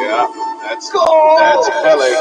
Yeah, that's Kelly.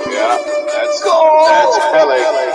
Yeah, that's Kelly.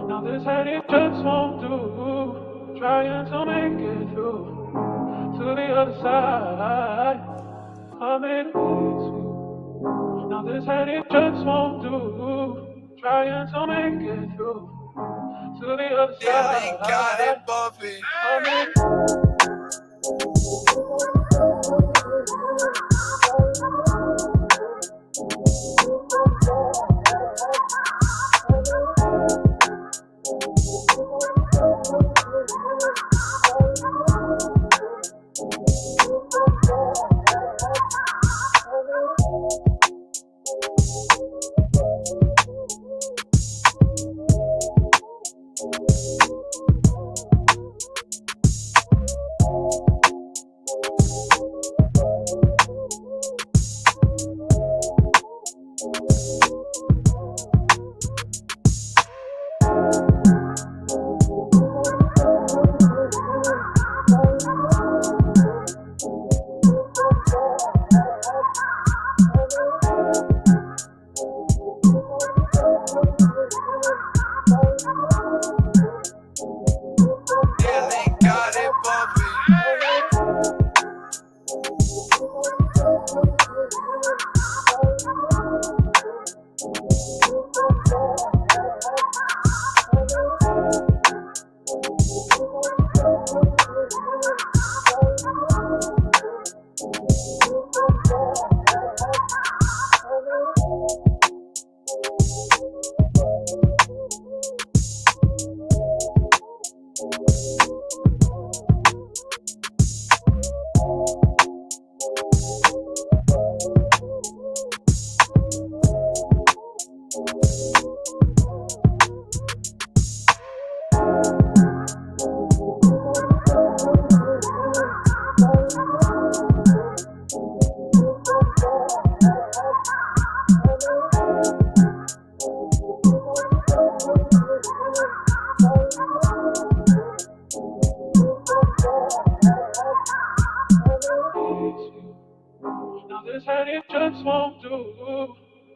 Now this head it just won't do. Trying to make it through to the other side. I made a peace with you. Now this head it just won't do. Trying to make it through to the other side. Yeah, they got it bumping. I made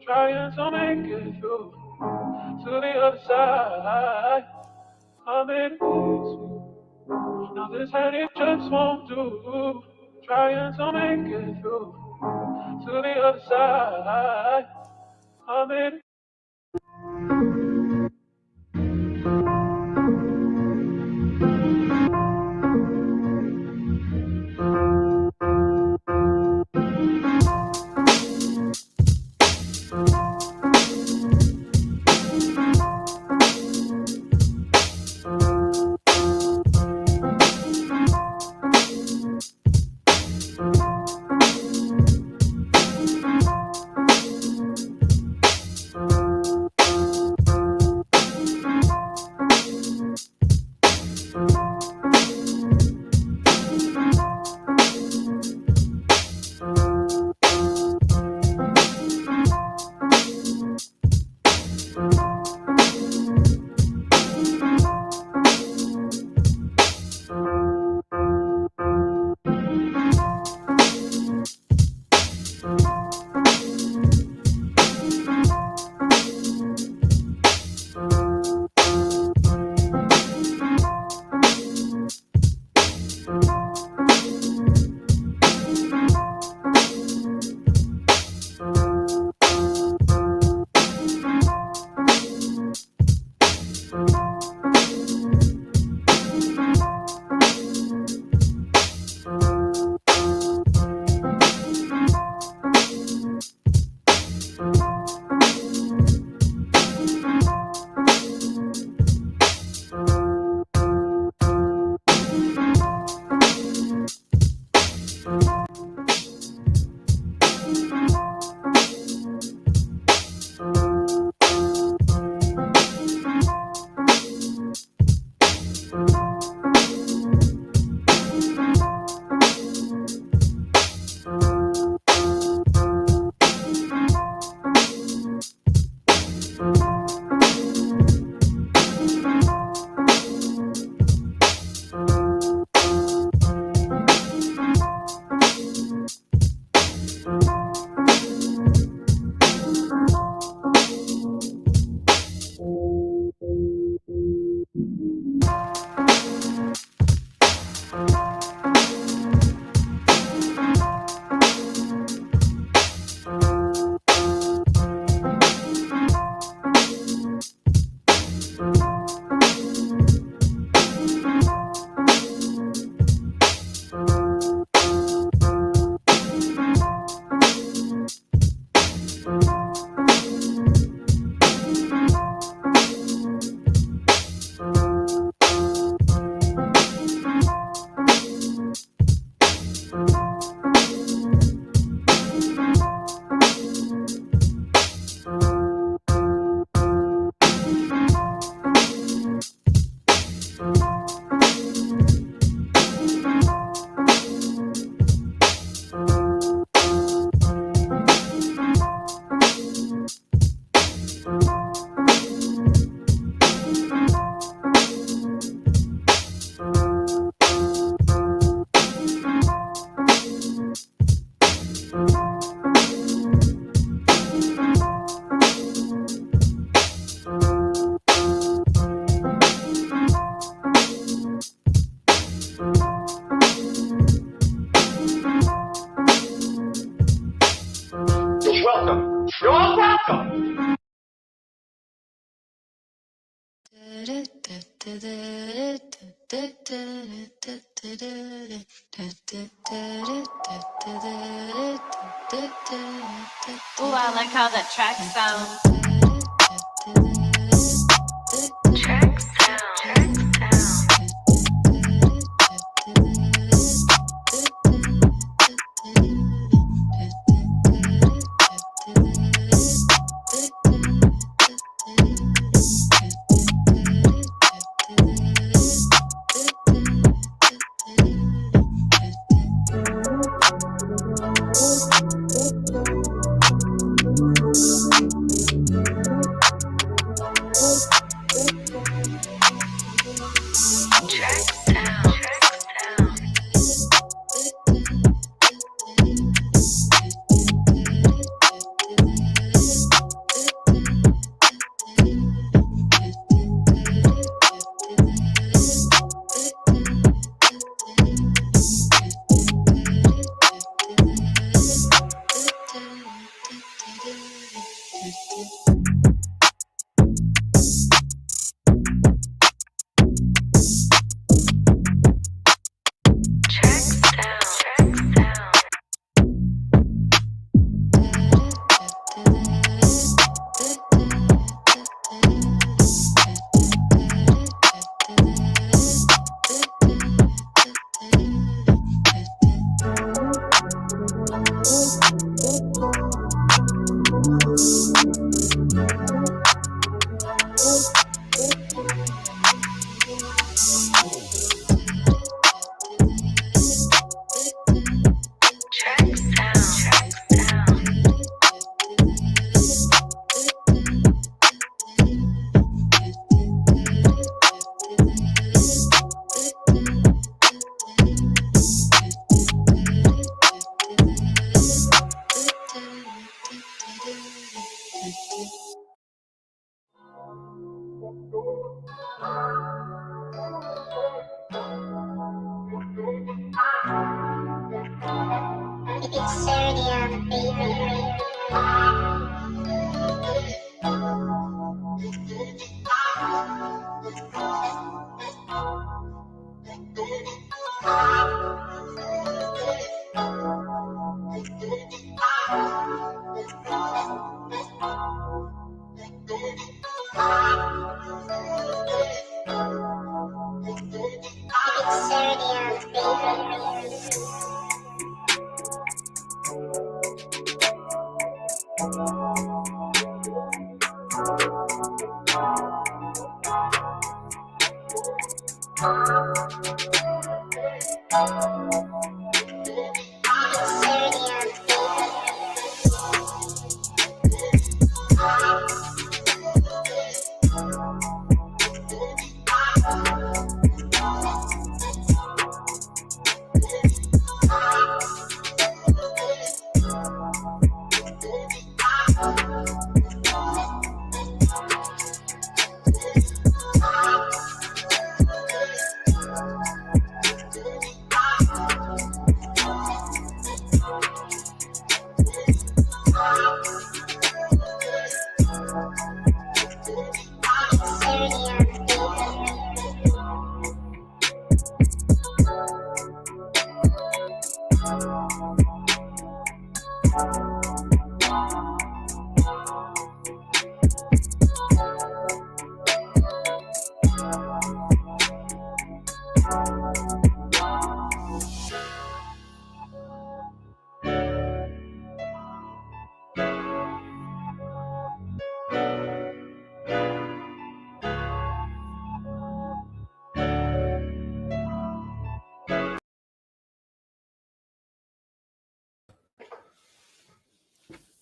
trying to make it through to the other side. I made it easy. Now this hand it just won't do. Trying to make it through to the other side. I made it. Oh, I like how that track sounds. Track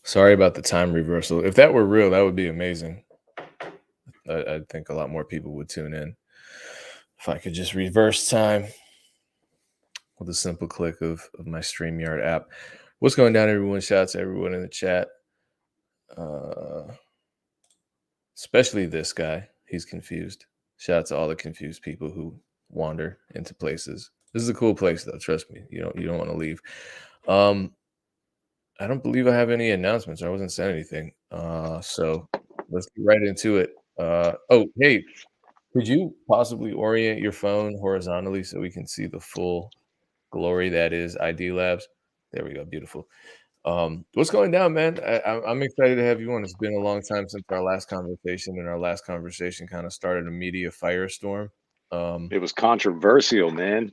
Sorry about the time reversal. If that were real, that would be amazing. I think a lot more people would tune in if I could just reverse time with a simple click of my StreamYard app. What's going down, everyone? Shout out to everyone in the chat, especially this guy. He's confused. Shout out to all the confused people who wander into places. This is a cool place, though. Trust me. You don't want to leave. I don't believe I have any announcements. I wasn't sent anything. So let's get right into it. Oh, hey, could you possibly orient your phone horizontally so we can see the full glory that is ID Labs? There we go. Beautiful. What's going down, man? I'm excited to have you on. It's been a long time since our last conversation, and our last conversation kind of started a media firestorm. It was controversial, man.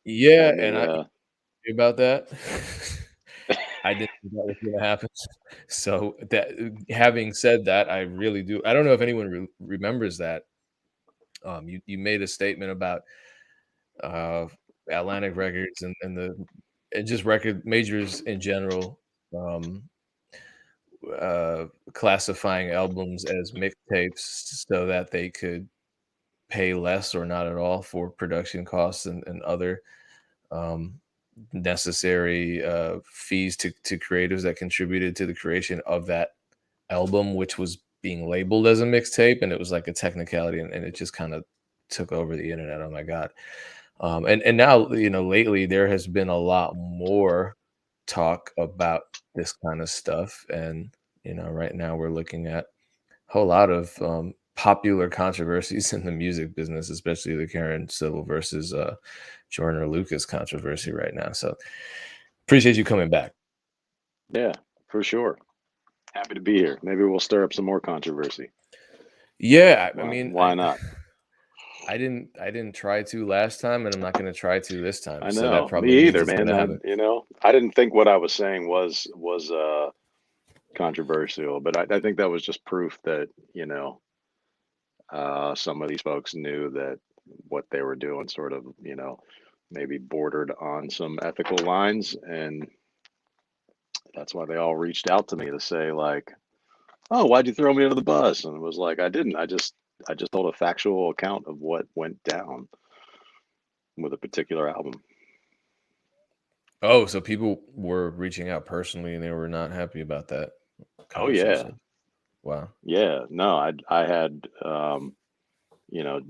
Yeah, I mean, and I about that. I didn't think that was going to happen. So that, having said that, I really do. I don't know if anyone remembers that. You made a statement about uh, Atlantic Records and just record majors in general, um, classifying albums as mixtapes so that they could pay less or not at all for production costs and other um, necessary fees to creators that contributed to the creation of that album, which was being labeled as a mixtape, and it was like a technicality, and it just kind of took over the internet. Oh my god! And now, lately there has been a lot more talk about this kind of stuff, and right now we're looking at a whole lot of popular controversies in the music business, especially the Karen Civil versus Jordan or Lucas controversy right now. So appreciate you coming back. yeah, for sure. Happy to be here. Maybe we'll stir up some more controversy. Yeah, I Why, mean, why not? I didn't try to last time, and I'm not going to try to this time. I So that know. probably Me means either, it's going man. to happen. I didn't think what I was saying was controversial, but I think that was just proof that some of these folks knew that what they were doing sort of maybe bordered on some ethical lines, and that's why they all reached out to me to say like, "Oh, why'd you throw me under the bus?" And it was like, I didn't. I just told a factual account of what went down with a particular album. Oh, so people were reaching out personally, and they were not happy about that Oh yeah, conversation. Wow. yeah. No, I had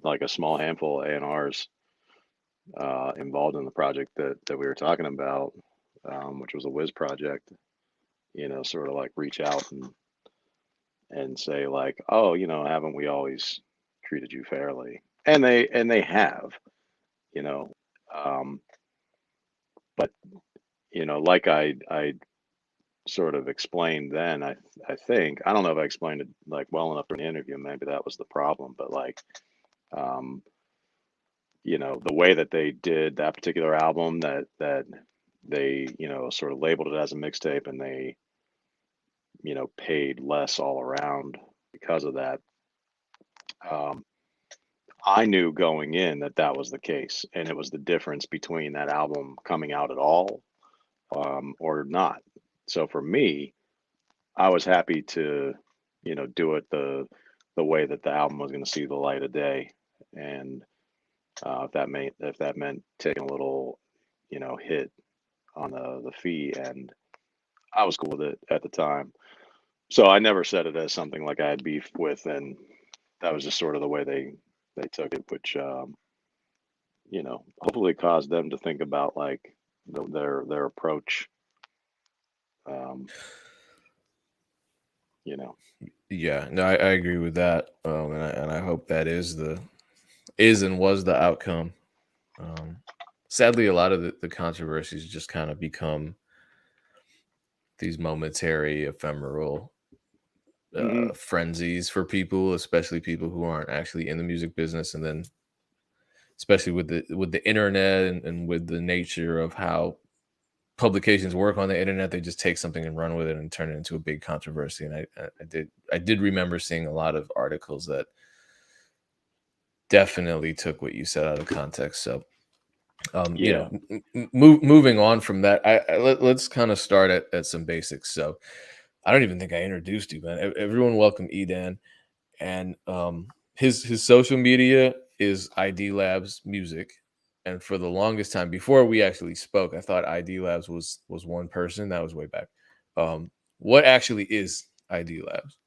like a small handful of A&Rs involved in the project that we were talking about, which was a Wiz project. Sort of like reach out and say like, oh, haven't we always treated you fairly? And they have, you know. Um, but like I sort of explained then, I think I don't know if I explained it like well enough during the interview. Maybe that was the problem, but like um, the way that they did that particular album, that they sort of labeled it as a mixtape, and they paid less all around because of that. Um, I knew going in that that was the case, and it was the difference between that album coming out at all or not. So for me, I was happy to, do it the way that the album was going to see the light of day, and if that meant taking a little, hit on the fee, and I was cool with it at the time. So I never said it as something like I had beef with, and that was just sort of the way they took it, which hopefully caused them to think about like their approach. Um, you know, Yeah, no, I agree with that, and I hope that is and was the outcome. Um, Sadly, a lot of the controversies just kind of become these momentary, ephemeral hmm frenzies for people, especially people who aren't actually in the music business, and then especially with the internet and with the nature of how publications work on the internet, they just take something and run with it and turn it into a big controversy. And I did remember seeing a lot of articles that definitely took what you said out of context. So yeah. moving on from that, let's kind of start at some basics. So I don't even think I introduced you, man. Everyone welcome Edan, and his social media is ID Labs Music. And for the longest time, before we actually spoke, I thought ID Labs was one person. That was way back. What actually is ID Labs?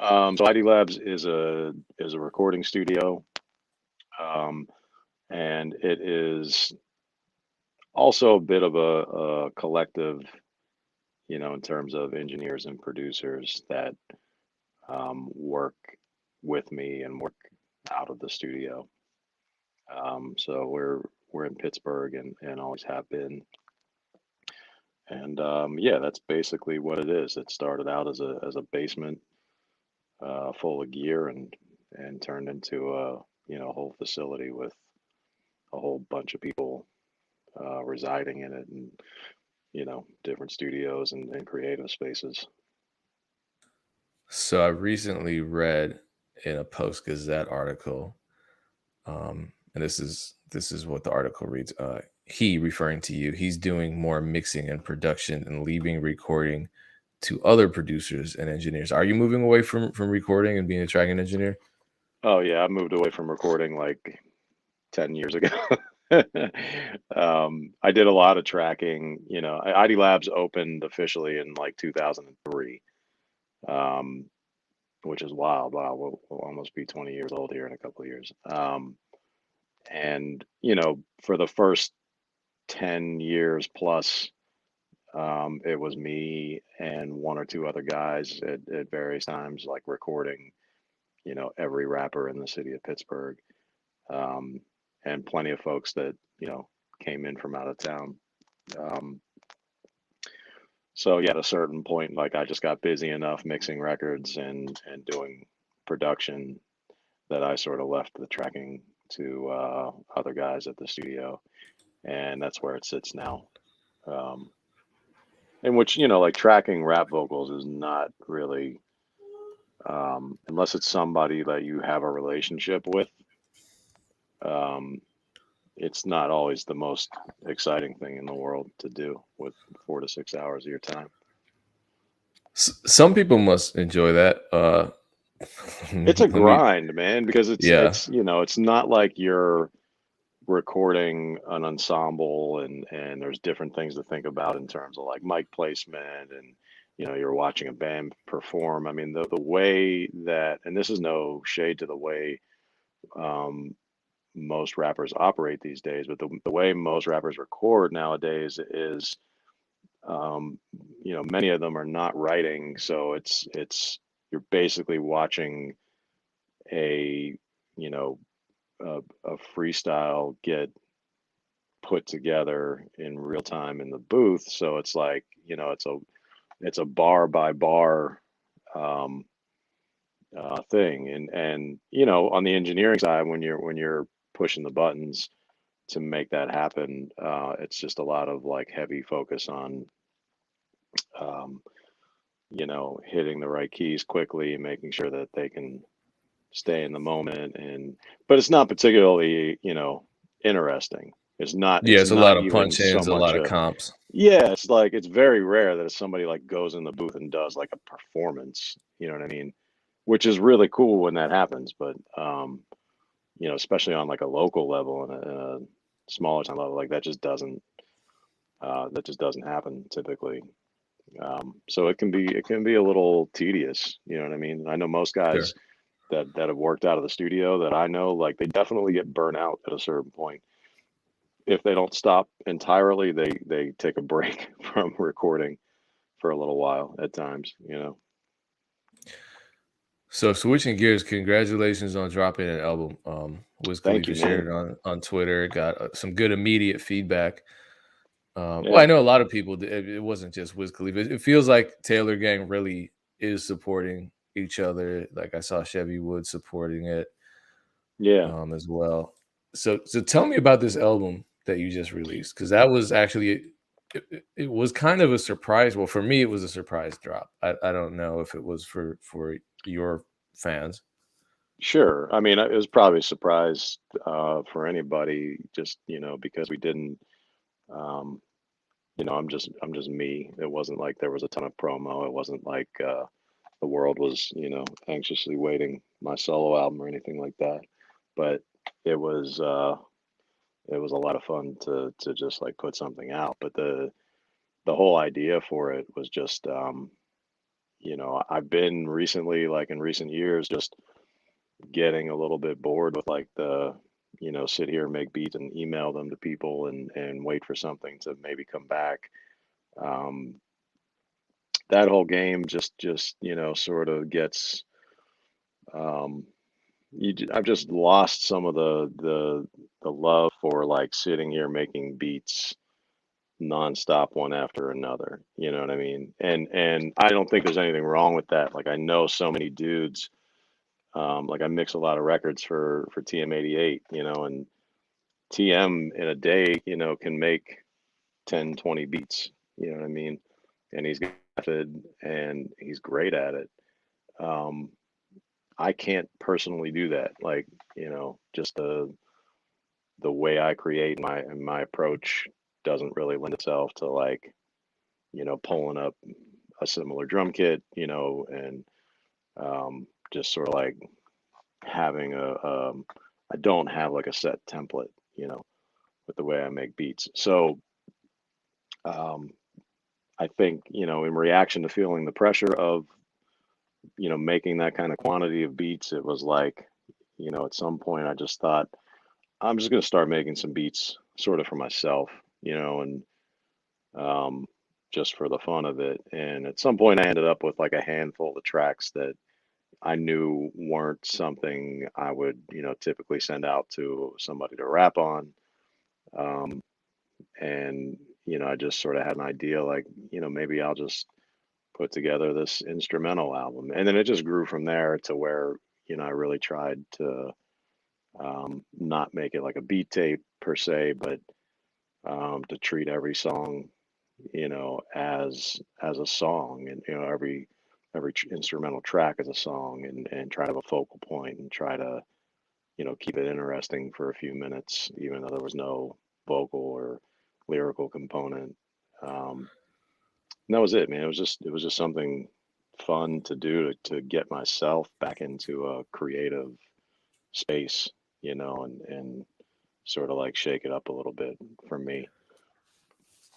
So ID Labs is a recording studio, um, and it is also a bit of a collective, in terms of engineers and producers that work with me and work out of the studio. So we're in Pittsburgh and always have been. And yeah, that's basically what it is. It started out as a basement full of gear and turned into a whole facility with a whole bunch of people residing in it, and different studios and creative spaces. So I recently read in a Post Gazette article, and this is what the article reads. He, referring to you, he's doing more mixing and production and leaving recording to other producers and engineers. Are you moving away from recording and being a tracking engineer? Oh yeah, I moved away from recording like 10 years ago. I did a lot of tracking. ID Labs opened officially in like 2003, um, which is wild. Wow, we'll almost be 20 years old here in a couple of years. And for the first 10 years plus, it was me and one or two other guys at various times, like recording, every rapper in the city of Pittsburgh, um, and plenty of folks that, came in from out of town. Um, so yeah, at a certain point, like I just got busy enough mixing records and doing production that I sort of left the tracking to other guys at the studio, and that's where it sits now. Um, in which like tracking rap vocals is not really, unless it's somebody that you have a relationship with. Um, it's not always the most exciting thing in the world to do with 4 to 6 hours of your time. Some people must enjoy that. It's a Let me, grind, man, because it's yeah. it's it's not like you're recording an ensemble and there's different things to think about in terms of like mic placement, and you're watching a band perform. I mean, the way that, and this is no shade to the way um, most rappers operate these days, but the way most rappers record nowadays is many of them are not writing, so it's you're basically watching a you know a freestyle get put together in real time in the booth. So it's like, you know, it's a bar by bar um, thing. And you know, on the engineering side, when you're pushing the buttons to make that happen, it's just a lot of like heavy focus on um, you know, hitting the right keys quickly and making sure that they can stay in the moment. And but it's not particularly, you know, interesting. Yeah, It's it's a lot not of even punch so ins, a much lot of a, comps. yeah, it's like it's very rare that somebody like goes in the booth and does like a performance, you know what I mean? Which is really cool when that happens, but you know, especially on like a local level and a smaller town level, like that just doesn't happen typically. So it can be a little tedious, you know what I mean? I know most Sure. guys that have worked out of the studio that I know, like they definitely get burnt out at a certain point. If they don't stop entirely, they take a break from recording for a little while at times, you know. So switching gears, congratulations on dropping an album. Wiz Thank you, Khalifa man. shared it on Twitter, got some good immediate feedback. Well, I Yeah. know a lot of people. It wasn't just Wiz Khalifa. It feels like Taylor Gang really is supporting each other. Like I saw Chevy Wood supporting it Yeah. as well. So tell me about this album that you just released, because that was actually it was kind of a surprise. Well, for me, it was a surprise drop. I don't know if it was for your fans. Sure. I mean, it was probably a surprise for anybody, just you know, because we didn't. Um, you know, I'm just me. It wasn't like there was a ton of promo. It wasn't like the world was, you know, anxiously waiting my solo album or anything like that. But it was uh, it was a lot of fun to just like put something out. But the whole idea for it was just, you know, I've been recently, like in recent years, just getting a little bit bored with like the, you know, sit here and make beats and email them to people and wait for something to maybe come back. Um, that whole game just you know sort of gets um, I've just lost some of the love for like sitting here making beats nonstop one after another. You know what I mean? And I don't think there's anything wrong with that. Like I know so many dudes. Like I mix a lot of records for TM88, you know, and TM in a day, you know, can make 10, 20 beats. You know what I mean? And he's got method and he's great at it. Um, I can't personally do that. Like, you know, just the way I create my approach doesn't really lend itself to like, you know, pulling up a similar drum kit, you know, and just sort of like having I don't have like a set template, you know, with the way I make beats. So um, I think, you know, in reaction to feeling the pressure of, you know, making that kind of quantity of beats, it was like, you know, at some point I just thought, I'm just going to start making some beats sort of for myself, you know, and um, just for the fun of it. And at some point, I ended up with like a handful of tracks that I knew weren't something I would, you know, typically send out to somebody to rap on. Um, and, you know, I just sort of had an idea like, you know, maybe I'll just put together this instrumental album. And then it just grew from there to where, you know, I really tried to not make it like a beat tape per se, but to treat every song, you know, as a song, and you know, every instrumental track as a song, and try to have a focal point and try to, you know, keep it interesting for a few minutes, even though there was no vocal or lyrical component. Um, and that was it, man. It was just something fun to do to get myself back into a creative space, you know, and sort of like shake it up a little bit for me.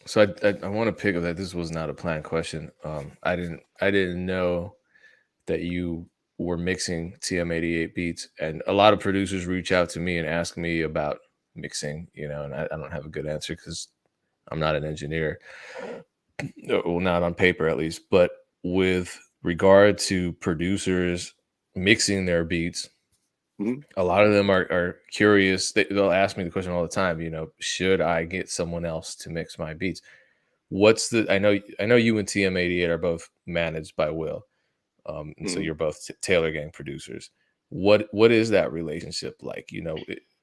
So I want to pick up that this was not a planned question. I didn't know that you were mixing TM88 beats, and a lot of producers reach out to me and ask me about mixing, you know, and I don't have a good answer because I'm not an engineer. Well, not on paper at least. But with regard to producers mixing their beats, Mhm. A lot of them are curious. They'll ask me the question all the time, should I get someone else to mix my beats? What's the I know you and TM88 are both managed by Will. And so Mhm. you're both Taylor Gang producers. What is that relationship like?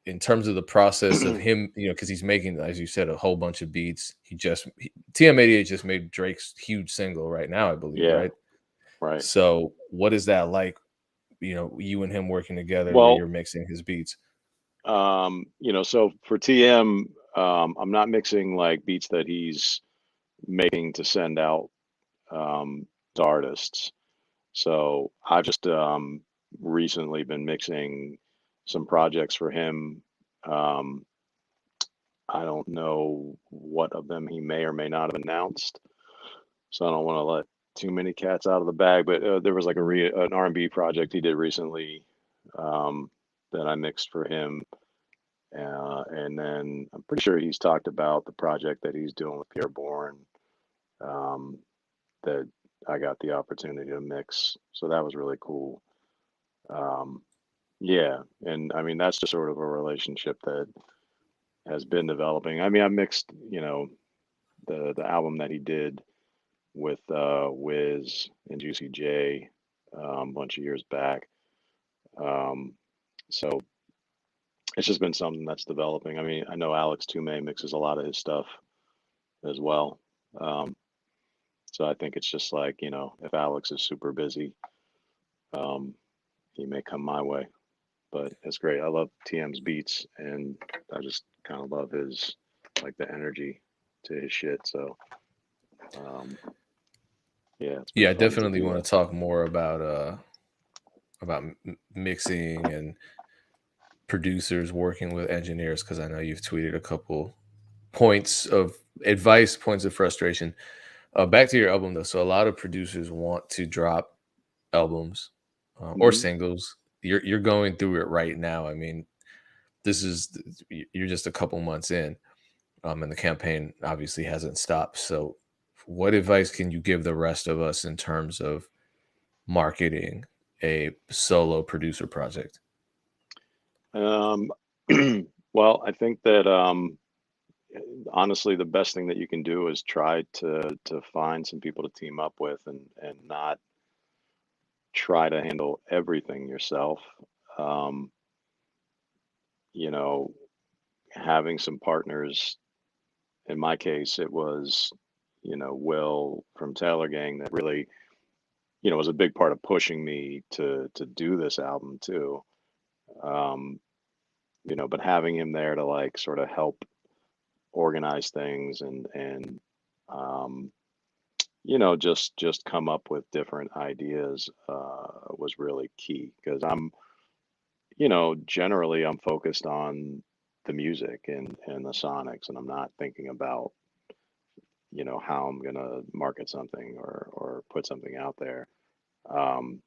In terms of the process of him, because he's making, as you said, a whole bunch of beats. TM88 just made Drake's huge single right now, I believe, Yeah, right? right. So what is that like? You and him working together where Well, you're mixing his beats. so for TM, I'm not mixing like beats that he's making to send out to artists. So I've just recently been mixing some projects for him. Um, I don't know what of them he may or may not have announced, so I don't want to let too many cats out of the bag. But there was like an R&B project he did recently um, that I mixed for him, and then I'm pretty sure he's talked about the project that he's doing with Pierre Bourne um, that I got the opportunity to mix. So that was really cool. Um, yeah, and I mean that's just sort of a relationship that has been developing. I mean, I mixed, the album that he did with Wiz and Juicy J a bunch of years back. Um, so it's just been something that's developing. I mean, I know Alex Toomey mixes a lot of his stuff as well. Um, so I think it's just like, if Alex is super busy, um, he may come my way. But it's great. I love TM's beats, and I just kind of love his like the energy to his shit. So yeah, it's been Yeah, I fun to definitely do want that. to talk more about mixing and producers working with engineers, because I know you've tweeted a couple points of advice, points of frustration. Back to your album though. So a lot of producers want to drop albums or Hmm. singles. You're going through it right now. I mean, you're just a couple months in, and the campaign obviously hasn't stopped. So, what advice can you give the rest of us in terms of marketing a solo producer project? Um, well, I think that honestly, the best thing that you can do is try to find some people to team up with, and not try to handle everything yourself. Um, you know, having some partners. In my case, it was, Will from Taylor Gang that really, was a big part of pushing me to do this album too. Um, but having him there to like sort of help organize things and um, just come up with different ideas was really key because generally I'm focused on the music and the sonics, and I'm not thinking about how I'm gonna market something or put something out there. Um,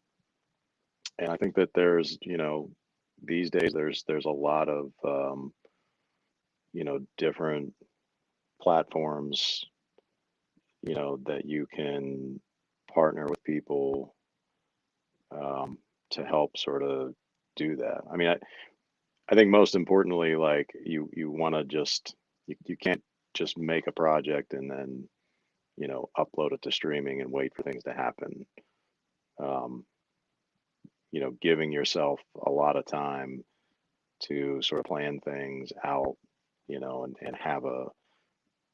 and I think that there's these days there's a lot of different platforms that you can partner with people um, to help sort of do that. I mean, I think most importantly, like you want to just you can't just make a project and then upload it to streaming and wait for things to happen. Um, giving yourself a lot of time to sort of plan things out, and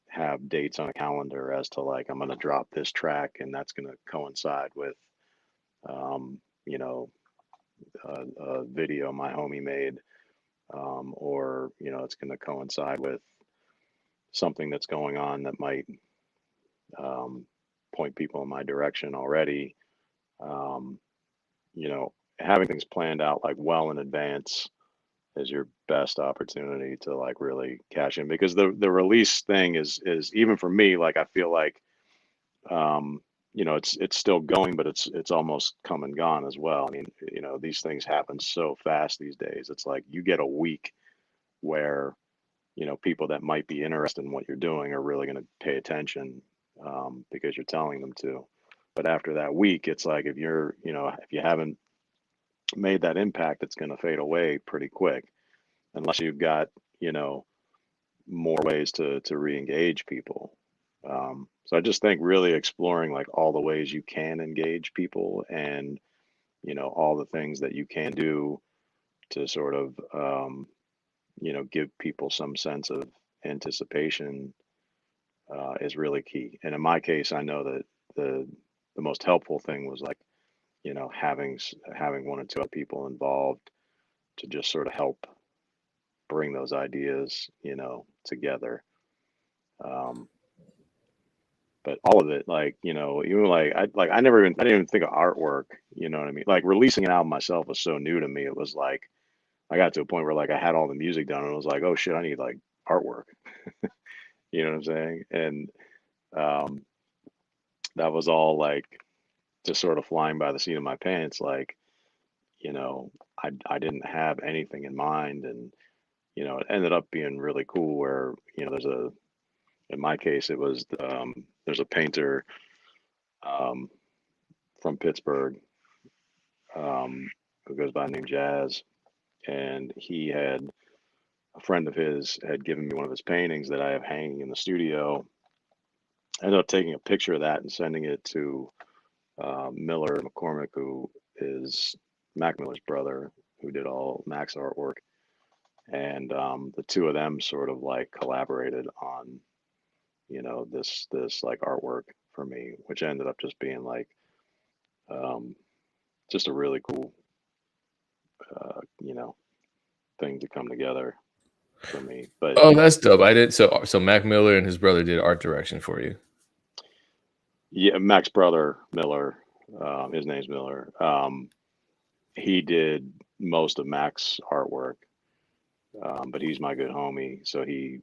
have dates on a calendar as to like I'm going to drop this track and that's going to coincide with um, you know a video my homie made, or it's going to coincide with something that's going on that might um, point people in my direction already. Um, having things planned out like well in advance is your best opportunity to like really cash in, because the release thing is even for me, like I feel like um it's still going, but it's almost come and gone as well. I mean, these things happen so fast these days. It's like you get a week where people that might be interested in what you're doing are really going to pay attention because you're telling them to. But after that week, it's like if you haven't made that impact, it's going to fade away pretty quick unless you've got, you know, more ways to re-engage people. So I just think really exploring like all the ways you can engage people, and you know, all the things that you can do to sort of you know, give people some sense of anticipation is really key. And in my case, I know that the most helpful thing was like, you know, having one or two other people involved to just sort of help bring those ideas, you know, together. Um, but all of it, like, you know, even I didn't even think of artwork, you know what I mean? Like releasing an album myself was so new to me. It was like I got to a point where like I had all the music done and it was like, oh shit, I need like artwork. You know what I'm saying? And um, that was all like just sort of flying by the seat of my pants. Like, you know, I didn't have anything in mind, and you know, it ended up being really cool. Where you know, in my case, it was there's a painter um, from Pittsburgh who goes by the name Jazz, and he had a friend of his had given me one of his paintings that I have hanging in the studio. I ended up taking a picture of that and sending it to Miller McCormick, who is Mac Miller's brother, who did all Mac's artwork. And the two of them sort of like collaborated on, you know, this like artwork for me, which ended up just being like um, just a really cool, you know, thing to come together for me. But Oh, that's dope. I did so Mac Miller and his brother did art direction for you. yeah, Mac's brother Miller, his name's Miller. He did most of Mac's artwork, but he's my good homie, so he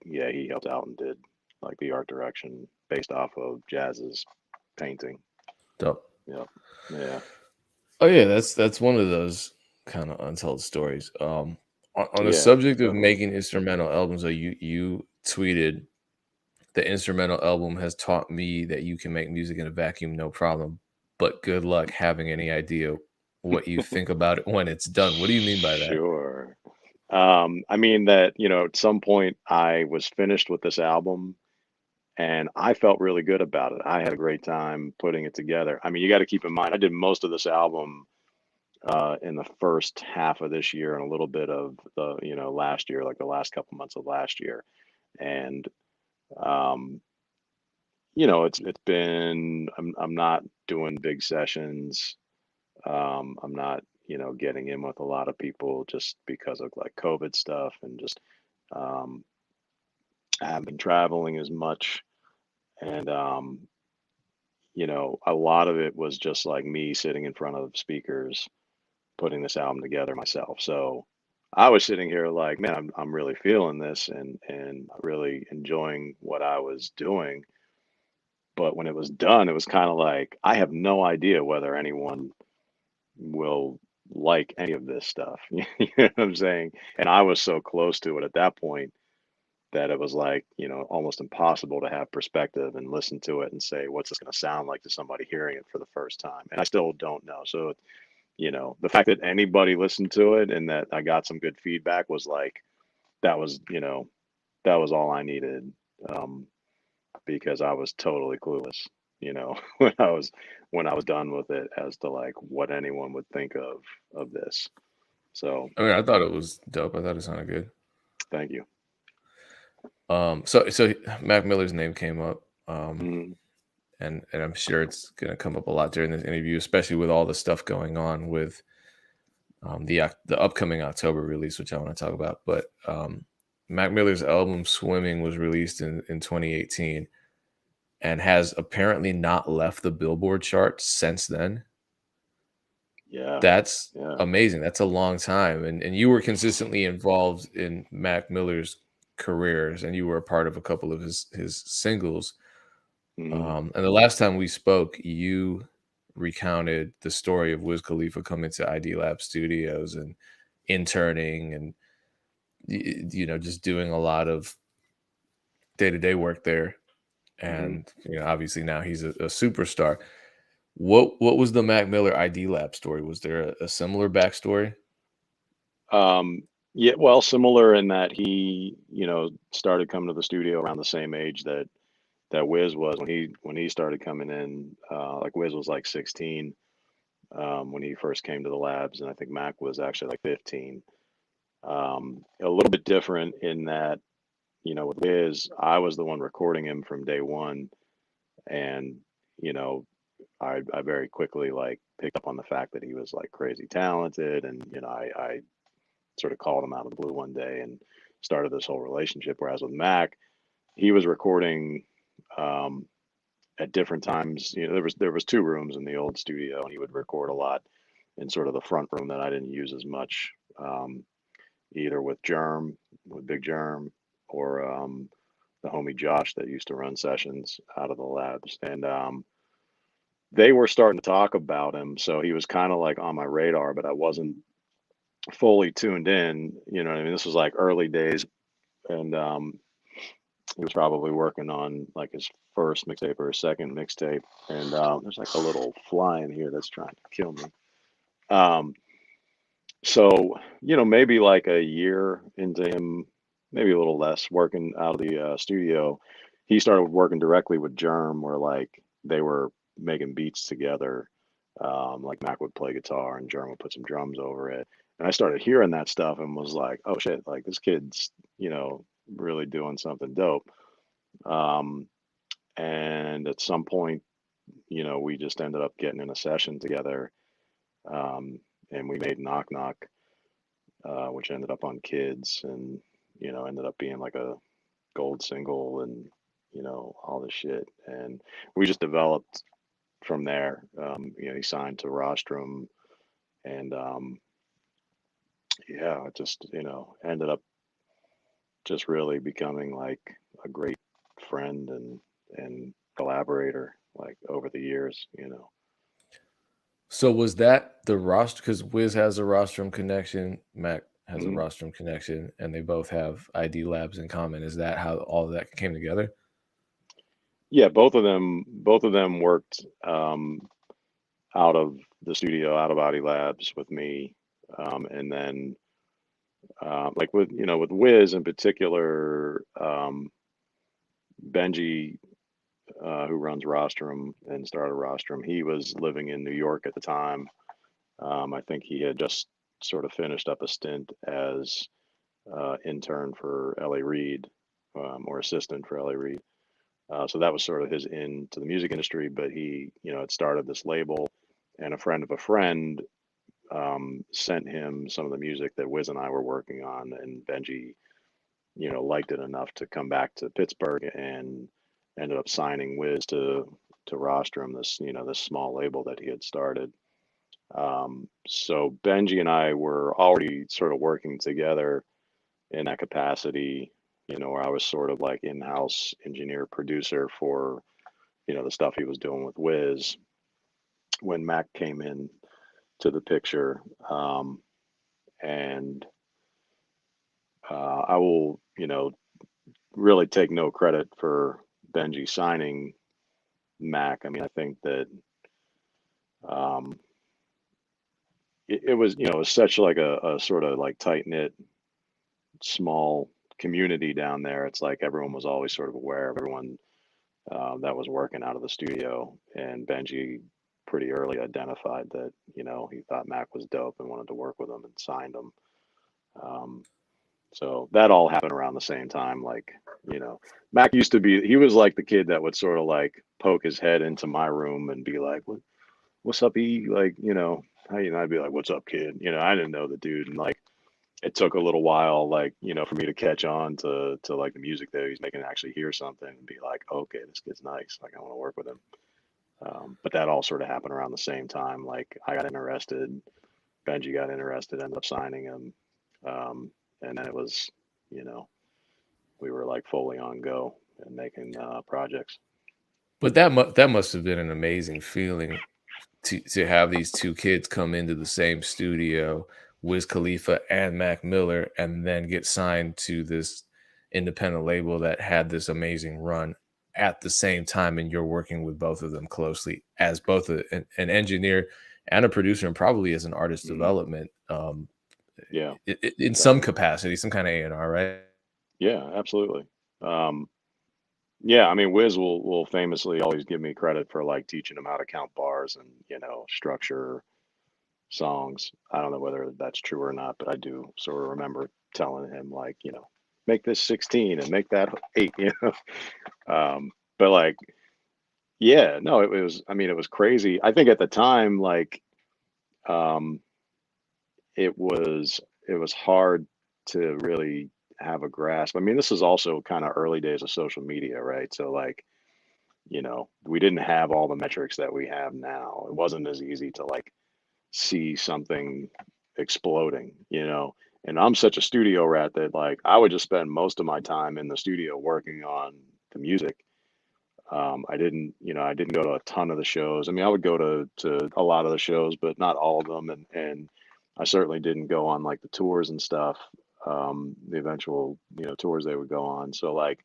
helped out and did like the art direction based off of Jazz's painting. Dope. Yep. Yeah. Oh yeah, that's one of those kind of untold stories. On the Yeah. subject of Definitely. making instrumental albums, you tweeted the instrumental album has taught me that you can make music in a vacuum, no problem. But good luck having any idea what you think about it when it's done. What do you mean by that? Sure. I mean that, you know, at some point I was finished with this album and I felt really good about it. I had a great time putting it together. I mean, you got to keep in mind, I did most of this album in the first half of this year and a little bit of the, you know, last year, like the last couple months of last year. And, um, you know, it's been, I'm not doing big sessions. I'm not, you know, getting in with a lot of people just because of like COVID stuff and just, um, I haven't been traveling as much. And, you know, a lot of it was just like me sitting in front of speakers, putting this album together myself. So I was sitting here like, man, I'm really feeling this and really enjoying what I was doing. But when it was done, it was kind of like, I have no idea whether anyone will like any of this stuff. You know what I'm saying? And I was so close to it at that point that it was like, you know, almost impossible to have perspective and listen to it and say, what's this going to sound like to somebody hearing it for the first time? And I still don't know. So, you know, the fact that anybody listened to it and that I got some good feedback was like, that was, you know, that was all I needed. Um, because I was totally clueless, you know, when I was done with it as to like what anyone would think of this. So I mean, I thought it was dope. I thought it sounded good. thank you. So Mac Miller's name came up, Mm, and I'm sure it's gonna come up a lot during this interview, especially with all the stuff going on with the upcoming October release, which I want to talk about. But Mac Miller's album Swimming was released in 2018 and has apparently not left the Billboard charts since then. yeah, That's yeah. amazing. That's a long time. And you were consistently involved in Mac Miller's careers, and you were a part of a couple of his singles. Mm, And the last time we spoke, you recounted the story of Wiz Khalifa coming to ID Lab Studios and interning and you know, just doing a lot of day-to-day work there. hmm. And you know, obviously now he's a superstar. What was the Mac Miller ID Lab story? Was there a similar backstory? Yeah, well, similar in that he, started coming to the studio around the same age that Wiz was when he started coming in. Like Wiz was like 16 when he first came to the labs, and I think Mac was actually like 15. A little bit different in that, with Wiz, I was the one recording him from day one, and you know, I very quickly like picked up on the fact that he was like crazy talented, and I sort of called him out of the blue one day and started this whole relationship. Whereas with Mac, he was recording um, at different times. There was two rooms in the old studio, and he would record a lot in sort of the front room that I didn't use as much, either with Big Germ, or the homie Josh that used to run sessions out of the labs, and they were starting to talk about him, so he was kind of like on my radar, but I wasn't fully tuned in. You know what I mean? This was like early days, and he was probably working on like his first mixtape or his second mixtape. And there's like a little fly in here that's trying to kill me. Um, so maybe like a year into him, maybe a little less, working out of the studio, he started working directly with Germ, where like they were making beats together. Like Mac would play guitar and Germ would put some drums over it. And I started hearing that stuff and was like, oh shit, like this kid's, really doing something dope. Um, and at some point, we just ended up getting in a session together, um, and we made Knock Knock, which ended up on Kids, and ended up being like a gold single, and all this shit. And we just developed from there. He signed to Rostrum, and yeah, it just ended up just really becoming like a great friend and collaborator like over the years. So was that the roster? Because Wiz has a rostrum connection, Mac has a Mhm. rostrum connection, and they both have ID Labs in common. Is that how all of that came together? Yeah, both of them worked out of the studio, out of Body Labs with me, and then like with Wiz in particular, Benji, who runs Rostrum and started Rostrum, he was living in New York at the time. I think he had just sort of finished up a stint as intern for L.A. Reid, or assistant for L.A. Reid. So that was sort of his into the music industry, but he, had started this label, and a friend of a friend sent him some of the music that Wiz and I were working on, and Benji, liked it enough to come back to Pittsburgh and ended up signing Wiz to Rostrum, this small label that he had started. So Benji and I were already sort of working together in that capacity, where I was sort of like in-house engineer producer for, the stuff he was doing with Wiz when Mac came in to the picture. And I will, really take no credit for Benji signing Mac. I mean, I think that um, it was, it was such like a sort of like tight knit, small community down there. It's like everyone was always sort of aware of everyone that was working out of the studio, and Benji pretty early identified that he thought Mac was dope and wanted to work with him and signed him. Um, so that all happened around the same time. Like Mac used to be, he was like the kid that would sort of like poke his head into my room and be like, what's up, E? Like, how I'd be like, what's up, kid? I didn't know the dude, and like it took a little while, like for me to catch on to like the music that he's making, and actually hear something and be like, okay, this kid's nice, like I want to work with him. But that all sort of happened around the same time. Like I got interested, Benji got interested, ended up signing him, and then it was, you know, we were like fully on go and making projects. But that must have been an amazing feeling to have these two kids come into the same studio, Wiz Khalifa and Mac Miller, and then get signed to this independent label that had this amazing run. at the same time, and you're working with both of them closely as both an engineer and a producer, and probably as an artist Mhm. development, Yeah, in some definitely. capacity, some kind of A&R, right? Yeah, absolutely. Um, yeah, I mean, Wiz will famously always give me credit for like teaching him how to count bars and structure songs. I don't know whether that's true or not, but I do sort of remember telling him like, make this 16 and make that 8, but like, yeah, no, it was, I mean, it was crazy. I think at the time, like, um, it was it was hard to really have a grasp. I mean, this is also kind of early days of social media, right? So like, we didn't have all the metrics that we have now. It wasn't as easy to like see something exploding, And I'm such a studio rat that like I would just spend most of my time in the studio working on the music. I didn't go to a ton of the shows. I mean, I would go to a lot of the shows, but not all of them. And I certainly didn't go on like the tours and stuff, the eventual, tours they would go on. So like,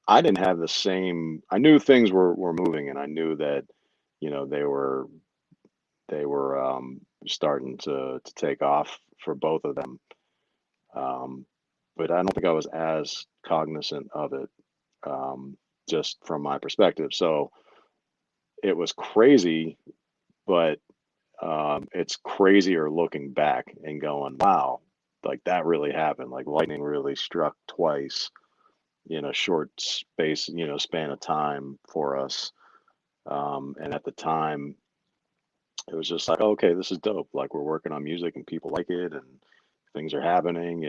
I didn't have the same, I knew things were moving and I knew that, they were starting to take off for both of them. Um, but I don't think I was as cognizant of it, um, just from my perspective. So it was crazy, but it's crazier looking back and going, wow, like that really happened. Like lightning really struck twice in a short space, span of time for us. And at the time, it was just like, okay, this is dope. Like we're working on music and people like it and things are happening.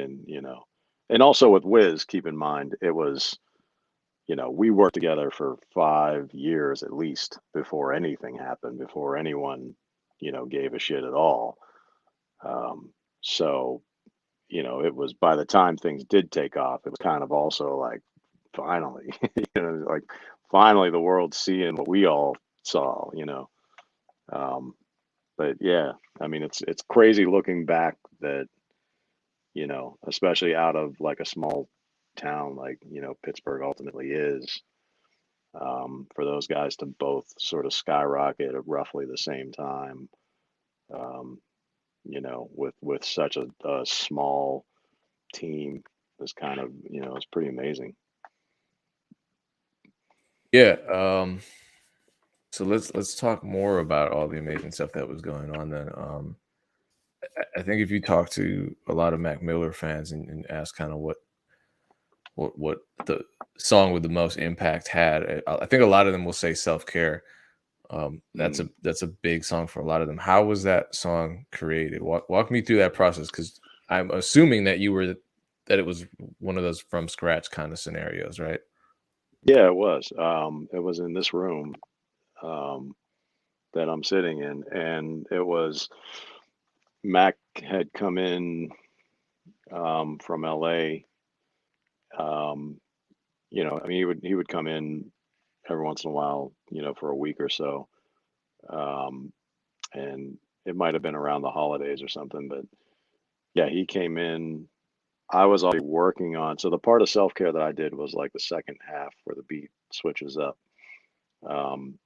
And also with Wiz, keep in mind, it was, we worked together for 5 years at least before anything happened, before anyone, gave a shit at all. Um, so, it was by the time things did take off, it was kind of also like, finally, like finally the world's seeing what we all saw. Um, but yeah, I mean, it's crazy looking back that, especially out of like a small town like, Pittsburgh ultimately is, for those guys to both sort of skyrocket at roughly the same time, um, with such a small team is kind of, it's pretty amazing. Yeah. So let's talk more about all the amazing stuff that was going on then. I think if you talk to a lot of Mac Miller fans and ask kind of what the song with the most impact had, I think a lot of them will say Self Care. Mm. That's a big song for a lot of them. How was that song created? Walk me through that process, because I'm assuming that it was one of those from scratch kind of scenarios, right? Yeah, it was. It was in this room, um, that I'm sitting in, and it was Mac had come in, from LA. Um, I mean, he would come in every once in a while, for a week or so. Um, and it might have been around the holidays or something, but yeah, he came in. I was already working on, so the part of self care that I did was like the second half where the beat switches up. Um,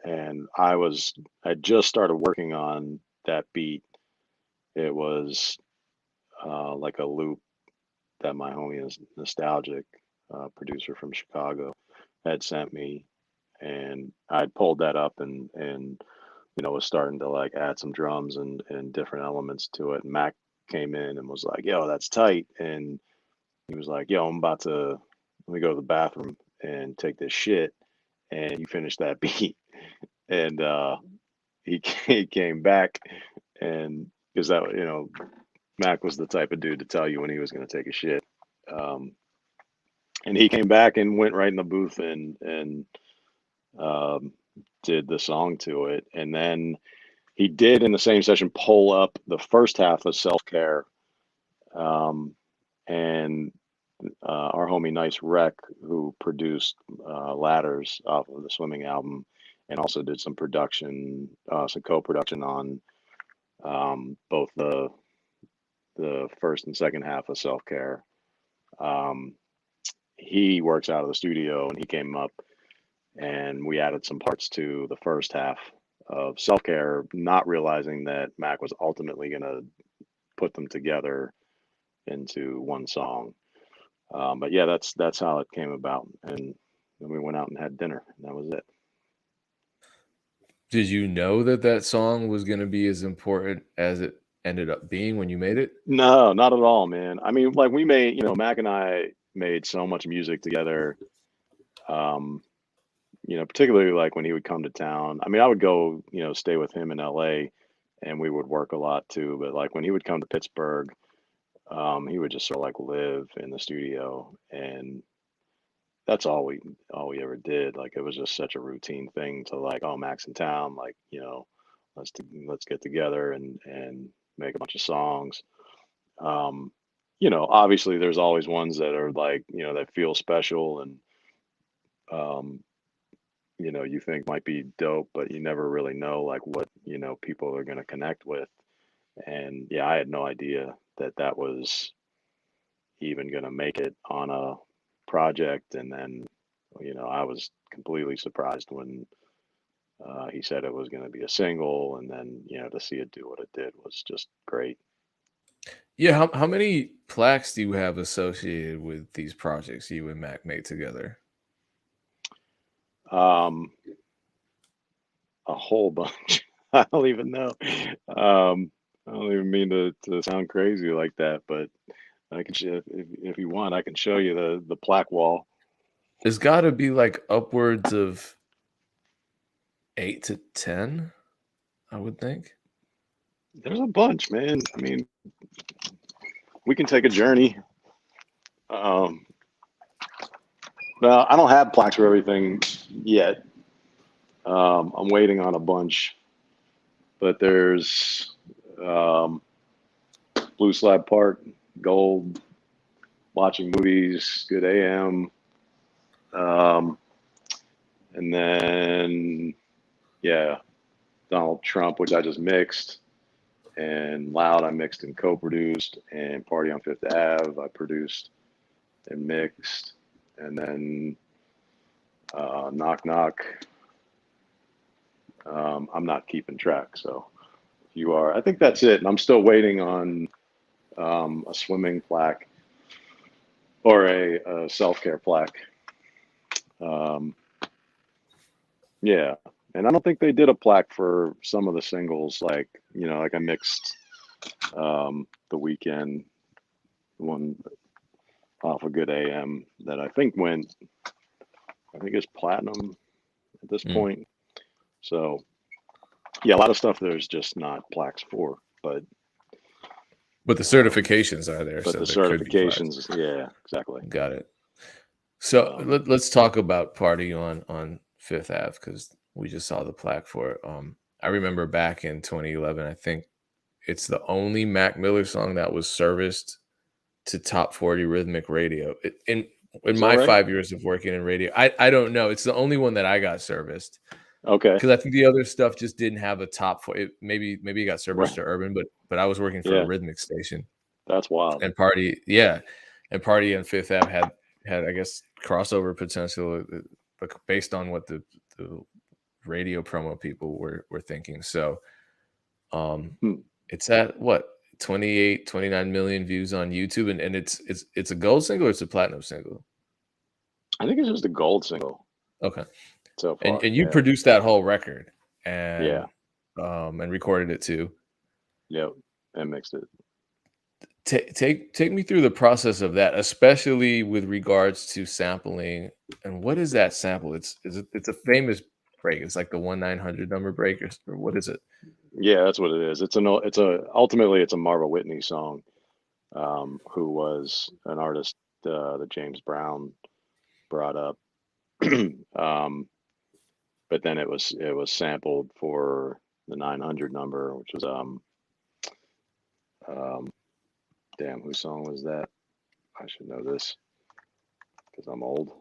and I just started working on that beat. It was like a loop that my homie is nostalgic, producer from Chicago, had sent me, and I pulled that up and was starting to like add some drums and different elements to it. And Mac came in and was like, "Yo, that's tight," and he was like, "Yo, I'm about to let me go to the bathroom and take this shit, and you finish that beat." And he came back, and because that Mac was the type of dude to tell you when he was going to take a shit. Um, and he came back and went right in the booth and um, did the song to it. And then he did in the same session pull up the first half of Self Care, um, and our homie Nice Rec, who produced Ladders off of the Swimming album, and also did some production, some co-production on, both the first and second half of Self Care. Um, he works out of the studio, and he came up and we added some parts to the first half of Self Care, not realizing that Mac was ultimately going to put them together into one song. But yeah, that's how it came about, and then we went out and had dinner, and that was it. Did you know that that song was going to be as important as it ended up being when you made it? No, not at all, man. I mean, like we made, Mac and I made so much music together. Um, particularly like when he would come to town. I mean, I would go, stay with him in LA and we would work a lot too. But like when he would come to Pittsburgh, he would just sort of like live in the studio, and that's all we ever did. Like it was just such a routine thing to like, oh, Mac's in town, like, let's get together and make a bunch of songs. Um, obviously there's always ones that are like, that feel special and um, you think might be dope, but you never really know like what, people are going to connect with. And yeah, I had no idea that that was even going to make it on a project. And then, I was completely surprised when he said it was going to be a single. And then, to see it do what it did was just great. Yeah, how many plaques do you have associated with these projects you and Mac made together? Um, a whole bunch. I don't even know. I don't even mean to sound crazy like that, but I can if you want, I can show you the plaque wall. There's got to be like upwards of 8 to 10, I would think. There's a bunch, man. I mean, we can take a journey. Um, well, I don't have plaques for everything yet. I'm waiting on a bunch, but there's Blue Slab Park, Gold, watching movies, Good AM, um, and then yeah, Donald Trump, which I just mixed, and Loud I mixed and co-produced, and Party on Fifth Ave I produced and mixed, and then Knock Knock. I'm not keeping track, so if you are, I think that's it. And I'm still waiting on a swimming plaque or a self-care plaque. Um, yeah, and I don't think they did a plaque for some of the singles, like like I mixed the Weekend one off a Good AM that I think is platinum at this Mm. point. So yeah, a lot of stuff there's just not plaques for, but the certifications are there, so the there could be plaques. certifications, yeah, exactly. Got it. So let's talk about Party on Fifth Ave because we just saw the plaque for it. I remember back in 2011, I think it's the only Mac Miller song that was serviced to top 40 rhythmic radio. In Is that my right? 5 years of working in radio, I don't know. It's the only one that I got serviced Okay, because I think the other stuff just didn't have a top 40. Maybe it got serviced right. to urban, but I was working for a Yeah, rhythmic station that's wild. and Party on Fifth Ave had I guess crossover potential, but based on what the radio promo people were thinking. So Hmm. it's at what 28, 29 million views on YouTube, and it's a gold single or it's a platinum single. I think it's just a gold single Okay. so far. And you Yeah, produced that whole record yeah, and recorded it too. yep, and mixed it. Take me through the process of that, especially with regards to sampling. And what is that sample? It's a famous break. It's like the 1-900 number break, or what is it? Yeah, that's what it is. Ultimately it's a Marva Whitney song, who was an artist that James Brown brought up. But then it was sampled for the 900 number, which was damn, whose song was that? I should know this because I'm old.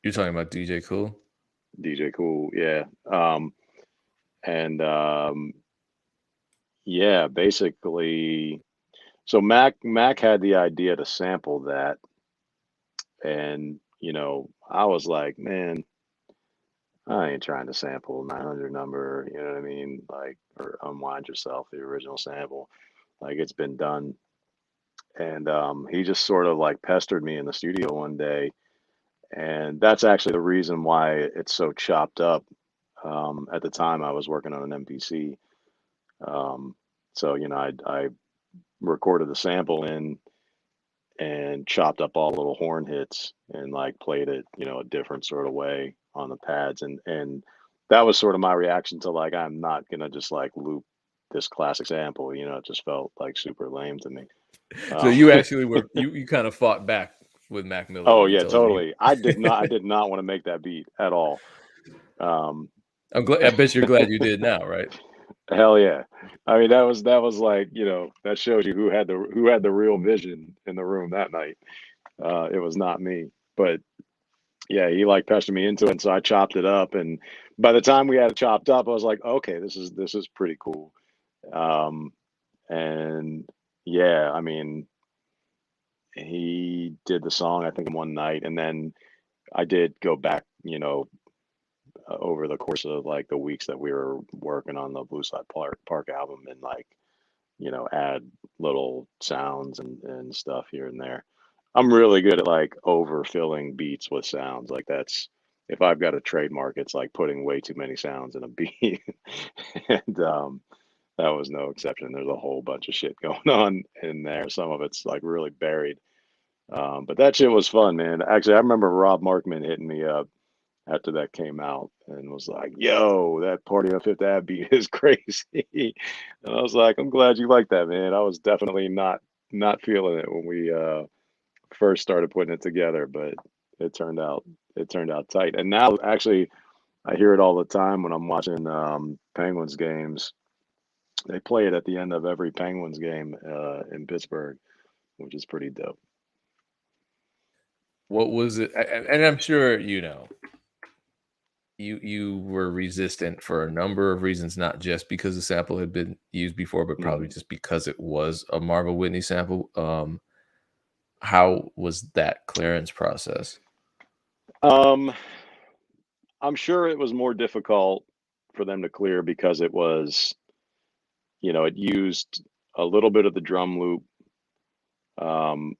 You're talking about DJ Cool? DJ Cool, yeah. And yeah, basically, so Mac had the idea to sample that, and I was like, man, I ain't trying to sample 900 number, you know what I mean? Like, or unwind yourself, the original sample. Like, it's been done. And he just sort of like pestered me in the studio one day. And that's actually the reason why it's so chopped up. At the time, I was working on an MPC. Um, so, I recorded the sample in and chopped up all the little horn hits and like played it, a different sort of way on the pads. And that was sort of my reaction to like, I'm not gonna just like loop this classic sample, it just felt like super lame to me. So Um, you actually were you kind of fought back with Mac Miller oh when he yeah, told you. totally. I did not want to make that beat at all. Um, I'm glad. I bet you're glad you did now, right? hell yeah. I mean, that was like, that shows you who had the real vision in the room that night. It was not me. But yeah, he like pestered me into it, and so I chopped it up. And by the time we had it chopped up, I was like, okay, this is pretty cool. Um, and yeah, I mean, he did the song I think in one night, and then I did go back, over the course of like the weeks that we were working on the Blue Side Park album, and like add little sounds and stuff here and there. I'm really good at like overfilling beats with sounds. Like that's if I've got a trademark, it's like putting way too many sounds in a beat. And that was no exception. There's a whole bunch of shit going on in there. Some of it's like really buried. But that shit was fun, man. Actually, I remember Rob Markman hitting me up after that came out and was like, "Yo, that Party on Fifth Ave beat is crazy." And I was like, "I'm glad you like that, man. I was definitely not feeling it when we first started putting it together, but it turned out it turned out tight." And now, actually, I hear it all the time when I'm watching Penguins games. They play it at the end of every Penguins game in Pittsburgh, which is pretty dope. What was it? And I'm sure you were resistant for a number of reasons, not just because the sample had been used before, but probably Mhm. just because it was a Marva Whitney sample. How was that clearance process? Um, I'm sure it was more difficult for them to clear because it used a little bit of the drum loop um,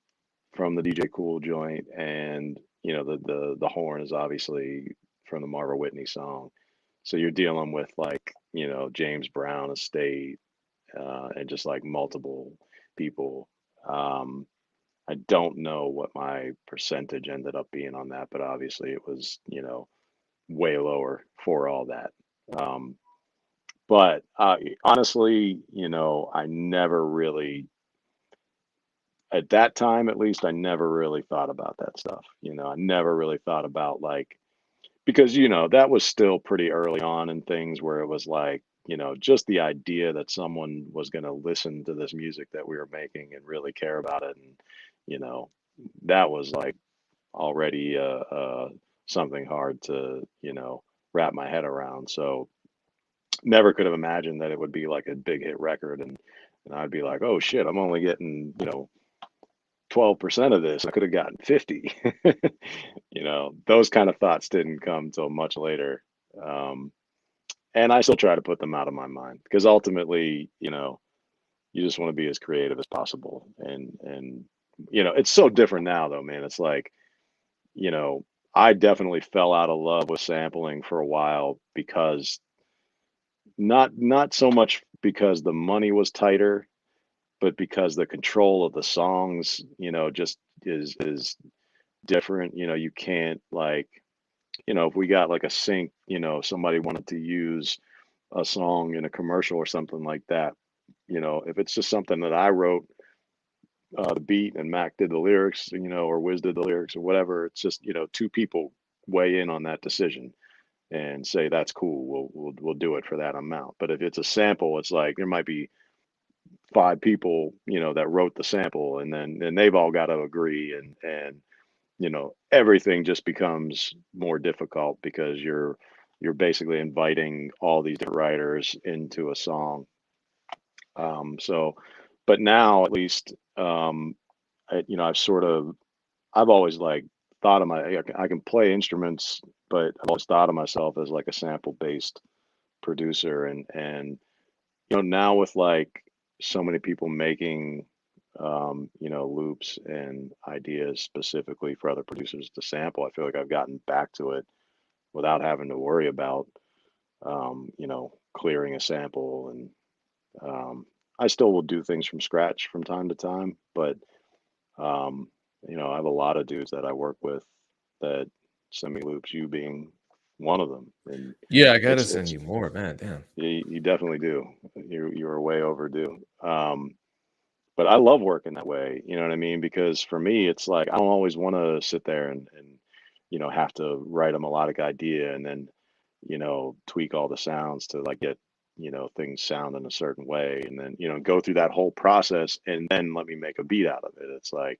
from the DJ Cool joint, and the horn is obviously from the Marva Whitney song. So you're dealing with like James Brown estate and just like multiple people. Um, I don't know what my percentage ended up being on that, but obviously it was way lower for all that. Um, but honestly, I never really, at that time at least, I never really thought about that stuff. I never really thought about like, because, that was still pretty early on in things where it was like, just the idea that someone was going to listen to this music that we were making and really care about it. And, you know, that was like already something hard to, wrap my head around. So, never could have imagined that it would be like a big hit record, and I'd be like, oh shit, I'm only getting 12% of this. I could have gotten 50. Those kind of thoughts didn't come till much later. Um, and I still try to put them out of my mind because ultimately, you just want to be as creative as possible. And it's so different now though, man. It's like, you know, I definitely fell out of love with sampling for a while because not so much because the money was tighter, but because the control of the songs, just is different. You can't like, if we got like a sync, somebody wanted to use a song in a commercial or something like that, if it's just something that I wrote, the beat and Mac did the lyrics, or Wiz did the lyrics or whatever, it's just, two people weigh in on that decision and say that's cool. We'll do it for that amount. But if it's a sample, it's like there might be five people, that wrote the sample, and then they've all got to agree, and everything just becomes more difficult because you're basically inviting all these different writers into a song. So, but now at least, I've sort of I've always like thought of I can play instruments, but I've always thought of myself as like a sample based producer, and now with like so many people making loops and ideas specifically for other producers to sample, I feel like I've gotten back to it without having to worry about clearing a sample. And I still will do things from scratch from time to time, but um, I have a lot of dudes that I work with that send me loops, you being one of them. And Yeah, I gotta send it's you more, man. Damn. you definitely do. You're way overdue. But I love working that way. You know what I mean? Because for me, it's like I don't always want to sit there and have to write a melodic idea and then tweak all the sounds to like get things sound in a certain way, and then go through that whole process and then let me make a beat out of it. It's like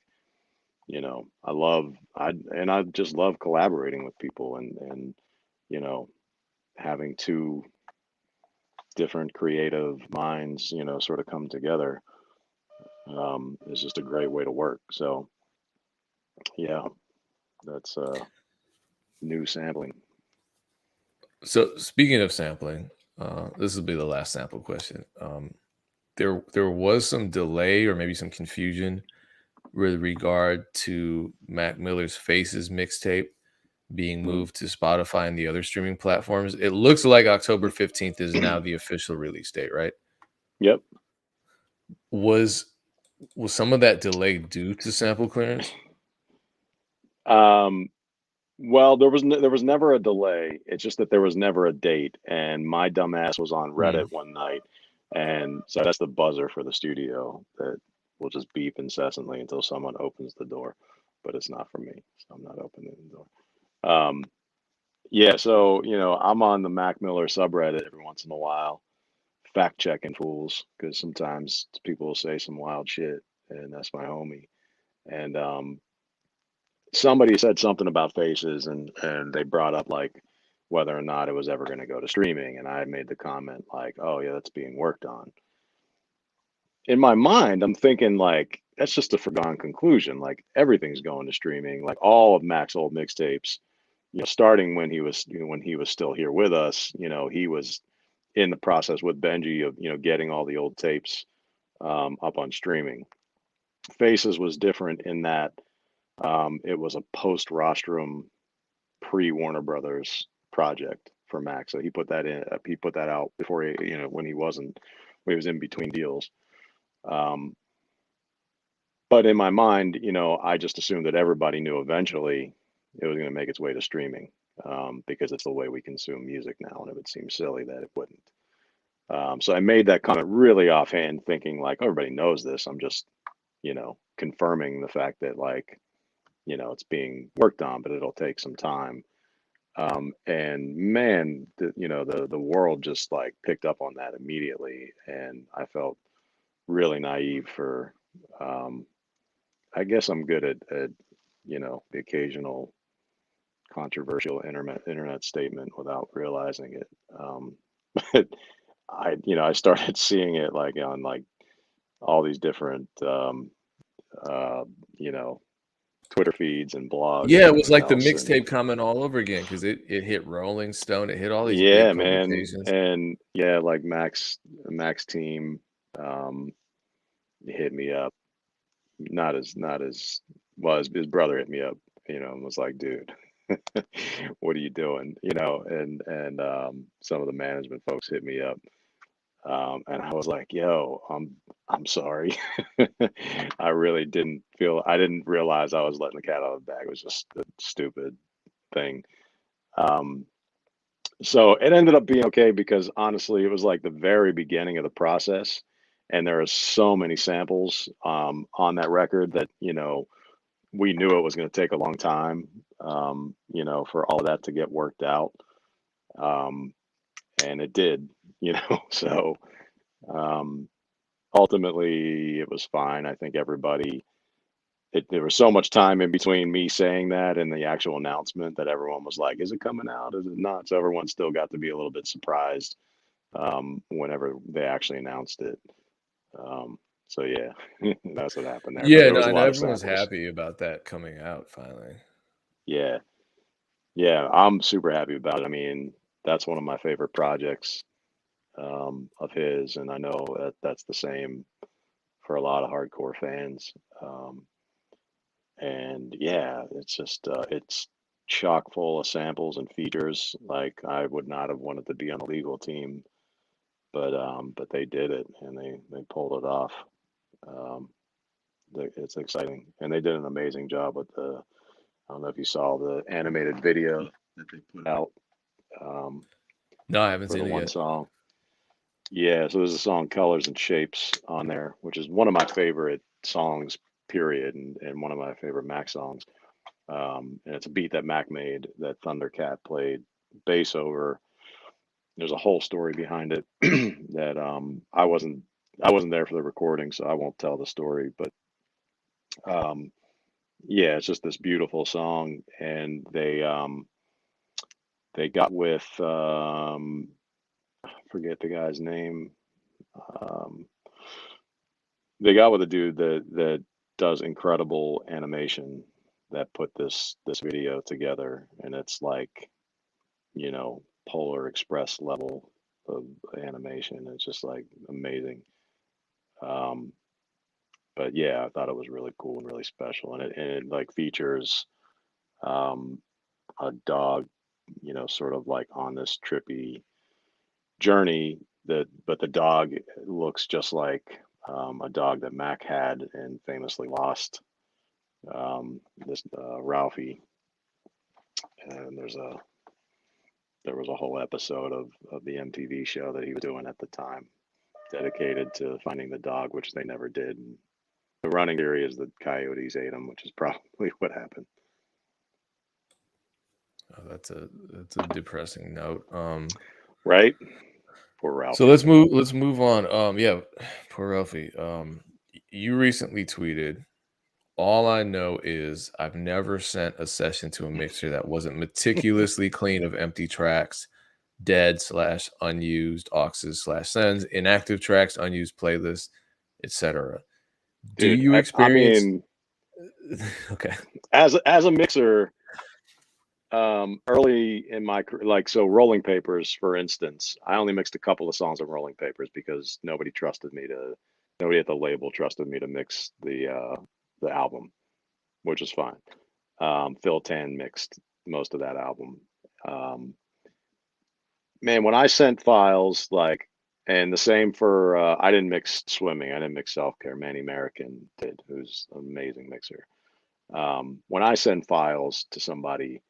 I just love collaborating with people, and you know having two different creative minds sort of come together is just a great way to work. So yeah, that's new sampling. So speaking of sampling, this will be the last sample question. There was some delay or maybe some confusion with regard to Mac Miller's Faces mixtape being Mm. moved to Spotify and the other streaming platforms. It looks like October 15th is now the official release date, right? Yep. Was some of that delay due to sample clearance? um Well, there was never a delay. It's just that there was never a date, and my dumbass was on Hmm. Reddit one night, and so that's the buzzer for the studio that will just beep incessantly until someone opens the door, but it's not for me, so I'm not opening the door. Um, yeah, so I'm on the Mac Miller subreddit every once in a while, fact checking fools, because sometimes people will say some wild shit, and that's my homie. And somebody said something about Faces, and they brought up like whether or not it was ever going to go to streaming, and I made the comment like, oh yeah, that's being worked on. In my mind, I'm thinking like that's just a foregone conclusion, like everything's going to streaming, like all of Mac's old mixtapes, starting when he was still here with us. He was in the process with Benji of getting all the old tapes up on streaming. Faces was different in that it was a post rostrum pre Warner Brothers project for Max. So he put that in. He put that out before when he wasn't when he was in between deals. Um, but in my mind, I just assumed that everybody knew eventually it was going to make its way to streaming because it's the way we consume music now, and it would seem silly that it wouldn't. So I made that comment really offhand, thinking like everybody knows this. I'm just confirming the fact that like it's being worked on, but it'll take some time. And man, the world just like picked up on that immediately, and I felt really naive for. I guess I'm good at the occasional controversial internet statement without realizing it. But I started seeing it like on like all these different uh, you know Twitter feeds and blogs Yeah, and it was everything like the else, and mixtape comment all over again because it hit Rolling Stone, it hit all these big yeah, man, publications. and yeah, like Max team um, hit me up. Not as well as his brother hit me up, and was like, dude, what are you doing? And some of the management folks hit me up, and I was like, yo, I'm sorry. I didn't realize I was letting the cat out of the bag. It was just a stupid thing. Um, So it ended up being okay because honestly, it was like the very beginning of the process, and there are so many samples on that record that we knew it was going to take a long time, for all of that to get worked out, um, and it did, So um, ultimately, it was fine. I think everybody. There was so much time in between me saying that and the actual announcement that everyone was like, "Is it coming out? Is it not?" So everyone still got to be a little bit surprised whenever they actually announced it. So yeah, that's what happened there. But Yeah, there no, was a and lot of everyone's samples. happy about that coming out finally. Yeah, yeah, I'm super happy about it. I mean, that's one of my favorite projects of his, and I know that that's the same for a lot of hardcore fans. Um, and yeah, it's just it's chock full of samples and features. Like I would not have wanted to be on the legal team, but they did it and they pulled it off. Um, it's exciting, and they did an amazing job with the. I don't know if you saw the animated video that they put out um, No, I haven't for the seen it one yet. song. Yeah, so there's a song "Colors and Shapes" on there, which is one of my favorite songs, period, and one of my favorite Mac songs. And it's a beat that Mac made that Thundercat played bass over. There's a whole story behind it that I wasn't there for the recording, so I won't tell the story. But um, yeah, it's just this beautiful song, and they got with forget the guy's name. Um, they got with a dude that does incredible animation that put this video together, and it's like Polar Express level of animation. It's just like amazing. Um, but yeah, I thought it was really cool and really special, and it like features um, a dog, sort of like on this trippy journey. But the dog looks just like a dog that Mac had and famously lost. This Ralphie, and there was a whole episode of the MTV show that he was doing at the time dedicated to finding the dog, which they never did. And the running theory is that coyotes ate him, which is probably what happened. Oh, that's a depressing note. Right? Poor So Ralphie. let's move on. Yeah, poor Ralphie. You recently tweeted. All I know is I've never sent a session to a mixer that wasn't meticulously clean of empty tracks, dead slash unused auxes slash sends, inactive tracks, unused playlists, etc. Do Dude, you I experience? mean, Okay. as a mixer, early in my career, like so Rolling Papers, for instance, I only mixed a couple of songs on Rolling Papers because nobody at the label trusted me to mix the album, which is fine. Phil Tan mixed most of that album. Um, man, when I sent files, like, and the same for, I didn't mix Swimming, I didn't mix Self Care. Manny American did, who's an amazing mixer. When I send files to somebody,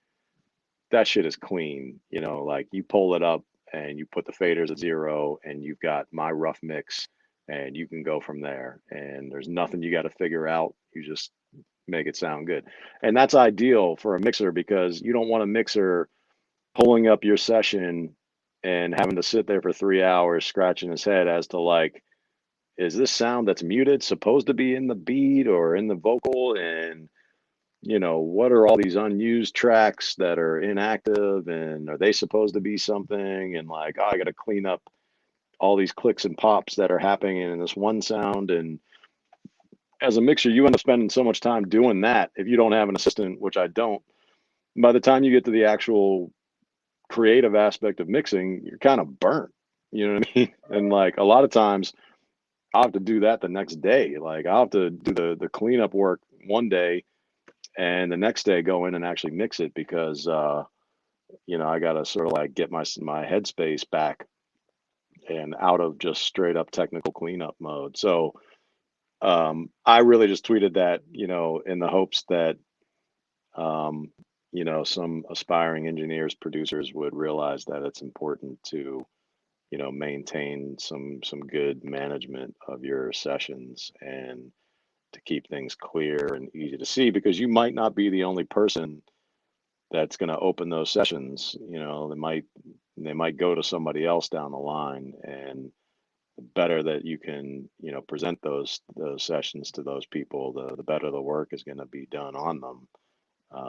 that shit is clean. Like you pull it up and you put the faders at 0, and you've got my rough mix, and you can go from there. And there's nothing you got to figure out. You just make it sound good. And that's ideal for a mixer because you don't want a mixer pulling up your session and having to sit there for 3 hours scratching his head as to like, is this sound that's muted supposed to be in the beat or in the vocal? And what are all these unused tracks that are inactive, and are they supposed to be something? And like, oh, I got to clean up all these clicks and pops that are happening in this one sound. And as a mixer, you end up spending so much time doing that if you don't have an assistant, which I don't. By the time you get to the actual creative aspect of mixing, you're kind of burnt. You know what I mean? And like a lot of times I'll have to do that the next day. Like I'll have to do the cleanup work one day and the next day go in and actually mix it because I gotta sort of like get my headspace back and out of just straight up technical cleanup mode. So I really just tweeted that, in the hopes that um, some aspiring engineers, producers would realize that it's important to maintain some good management of your sessions and to keep things clear and easy to see because you might not be the only person that's going to open those sessions. They might go to somebody else down the line, and the better that you can present those sessions to those people, the better the work is going to be done on them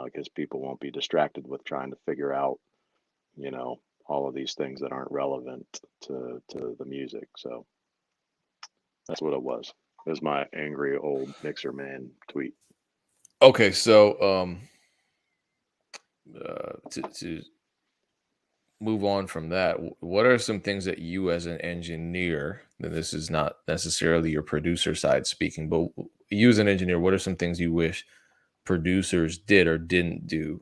because people won't be distracted with trying to figure out you know all of these things that aren't relevant to the music. So that's what it was. It was my angry old mixer man tweet. Okay, so to move on from that, what are some things that you as an engineer, and this is not necessarily your producer side speaking, but you as an engineer, what are some things you wish producers did or didn't do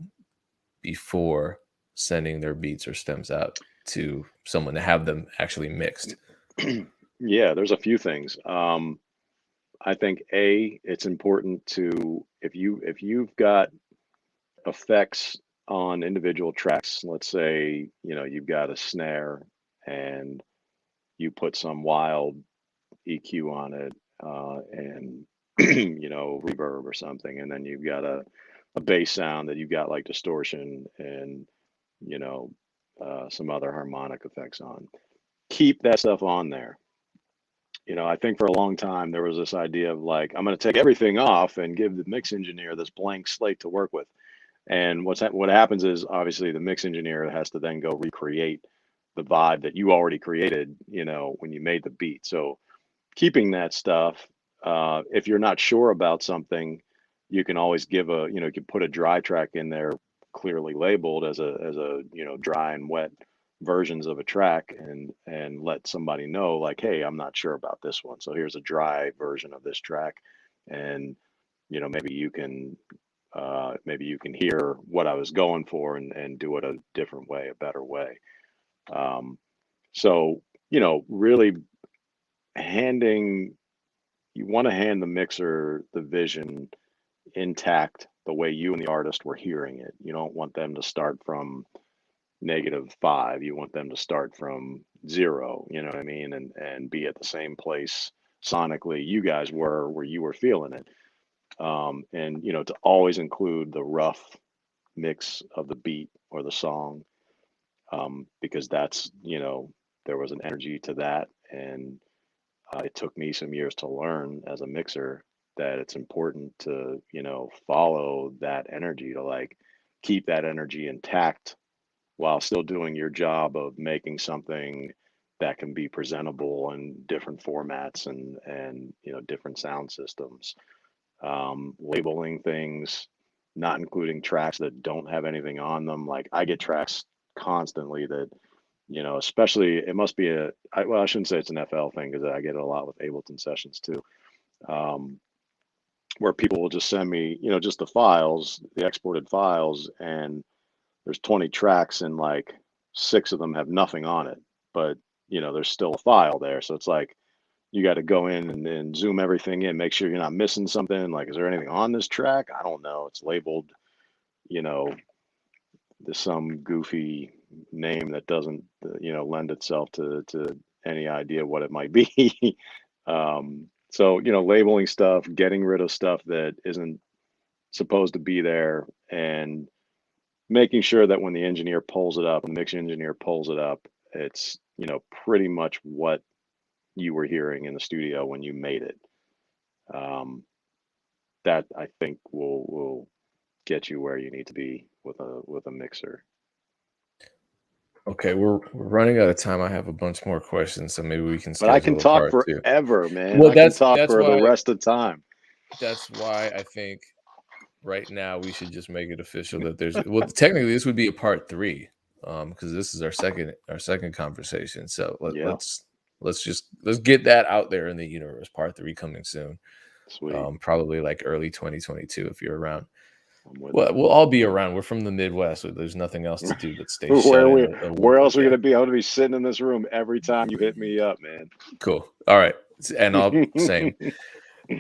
before sending their beats or stems out to someone to have them actually mixed? Yeah, there's a few things. I think it's important to, if you've got effects on individual tracks, let's say, you've got a snare and you put some wild EQ on it, and reverb or something, and then you've got a bass sound that you've got like distortion and you know some other harmonic effects on. Keep that stuff on there. I think for a long time there was this idea of like, I'm going to take everything off and give the mix engineer this blank slate to work with. And what happens is obviously the mix engineer has to then go recreate the vibe that you already created, when you made the beat. So keeping that stuff, if you're not sure about something, you can always you can put a dry track in there, clearly labeled as a dry and wet versions of a track, and let somebody know like, hey, I'm not sure about this one, so here's a dry version of this track. And maybe you can hear what I was going for, and do it a different way, a better way. So really handing you want to hand the mixer the vision intact, the way you and the artist were hearing it. You don't want them to start from -5. You want them to start from 0, you know what I mean? And be at the same place sonically you guys were, where you were feeling it. And to always include the rough mix of the beat or the song, because that's, there was an energy to that. And it took me some years to learn as a mixer that it's important to, follow that energy, to like keep that energy intact while still doing your job of making something that can be presentable in different formats and different sound systems. Labeling things, not including tracks that don't have anything on them. Like I get tracks constantly that, especially it must be well, I shouldn't say it's an FL thing because I get it a lot with Ableton sessions too, um, where people will just send me, just the files, the exported files, and there's 20 tracks and like 6 of them have nothing on it, but there's still a file there. So it's like, you got to go in and then zoom everything in, make sure you're not missing something. Like, is there anything on this track? I don't know. It's labeled, you know, there's some goofy name that doesn't, lend itself to any idea what it might be. So, labeling stuff, getting rid of stuff that isn't supposed to be there, and making sure that when the engineer pulls it up, the mix engineer pulls it up, it's, pretty much what you were hearing in the studio when you made it. That I think will get you where you need to be with a mixer. Okay, we're running out of time. I have a bunch more questions, so maybe we can But I can schedule a talk part 2. forever, man. Well, I can talk for the rest of the time. that's why I think right now we should just make it official that there's, well, technically this would be a part 3, because this is our second conversation. So Yeah, let's get that out there in the universe. Part 3 coming soon. sweet. Probably like early 2022 if you're around. I'm with Well, it. we'll all be around. We're from the Midwest, so there's nothing else to do but stay Where shut are in we? a Where week. else are we Yeah, gonna be? I'm gonna be sitting in this room every time you hit me up, man. cool. All right, and I'll same.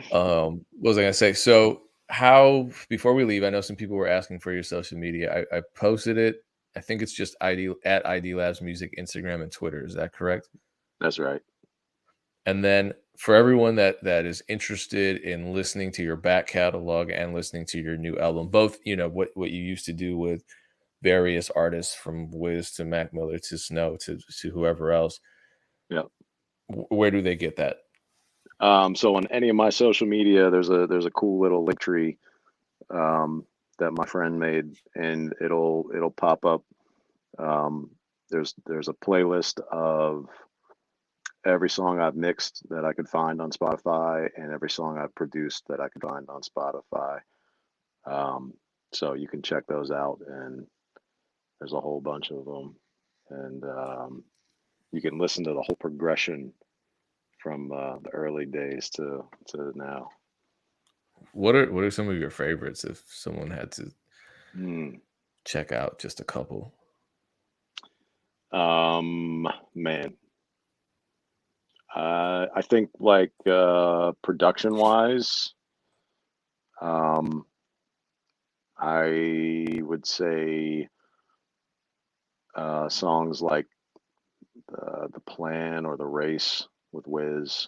What was I gonna say? So how, before we leave, I know some people were asking for your social media. I posted it. I think it's just ID at ID Labs Music, Instagram and Twitter. Is that correct? That's right. And then for everyone that is interested in listening to your back catalog and listening to your new album, both what you used to do with various artists from Wiz to Mac Miller to Snow to whoever else, Yeah. where do they get that? So on any of my social media, there's a cool little link tree, that my friend made, and it'll pop up. Um, there's a playlist of every song I've mixed that I could find on Spotify, and every song I've produced that I could find on Spotify. So you can check those out, and There's a whole bunch of them, and you can listen to the whole progression from the early days to now. What are some of your favorites if someone had to Hmm. check out just a couple? Man, I think like production wise, um, I would say songs like the Plan or the Race with Wiz.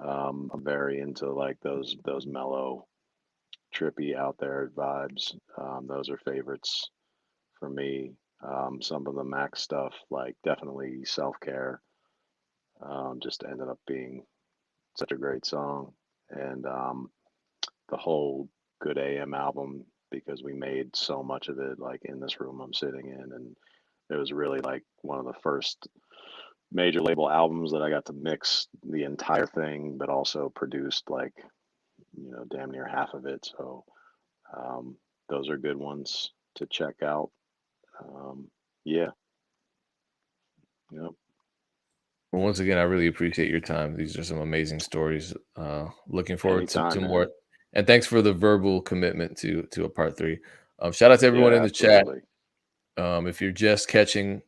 I'm very into like those mellow, trippy, out there vibes. Those are favorites for me. Some of the Mac stuff, like definitely Self Care, just ended up being such a great song. And the whole Good AM album, because we made so much of it like in this room I'm sitting in. And it was really like one of the first major label albums that I got to mix the entire thing, but also produced like, damn near half of it. So um, those are good ones to check out. Um, yeah, yep. Well, once again, I really appreciate your time. These are some amazing stories. Looking forward to Anytime, more. man. And thanks for the verbal commitment to a part three. Shout out to everyone Yeah, in the chat. absolutely. If you're just catching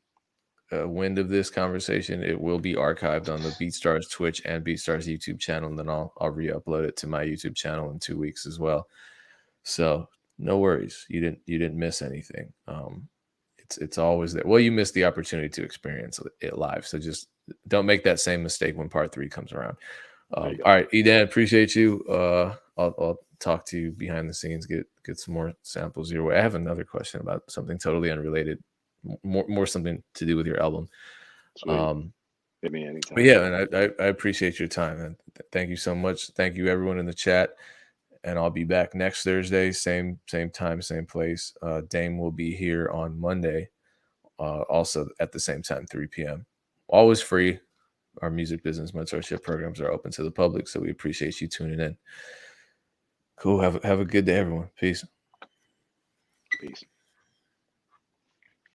wind of this conversation, it will be archived on the BeatStars Twitch and BeatStars YouTube channel, and then I'll re-upload it to my YouTube channel in 2 weeks as well. So no worries, you didn't miss anything. It's always there. Well, you missed the opportunity to experience it live, so just don't make that same mistake when part three comes around. There you go. All right, Edan, appreciate you. I'll talk to you behind the scenes, get some more samples your way. I have another question about something totally unrelated, more something to do with your album. Sweet. Hit me But anytime. yeah, and I appreciate your time, and thank you so much. Thank you everyone in the chat, and I'll be back next Thursday, same time, same place. Dame will be here on Monday, also at the same time, 3 p.m. Always free. Our music business mentorship programs are open to the public, so we appreciate you tuning in. Cool. Have a good day, everyone. Peace. Peace.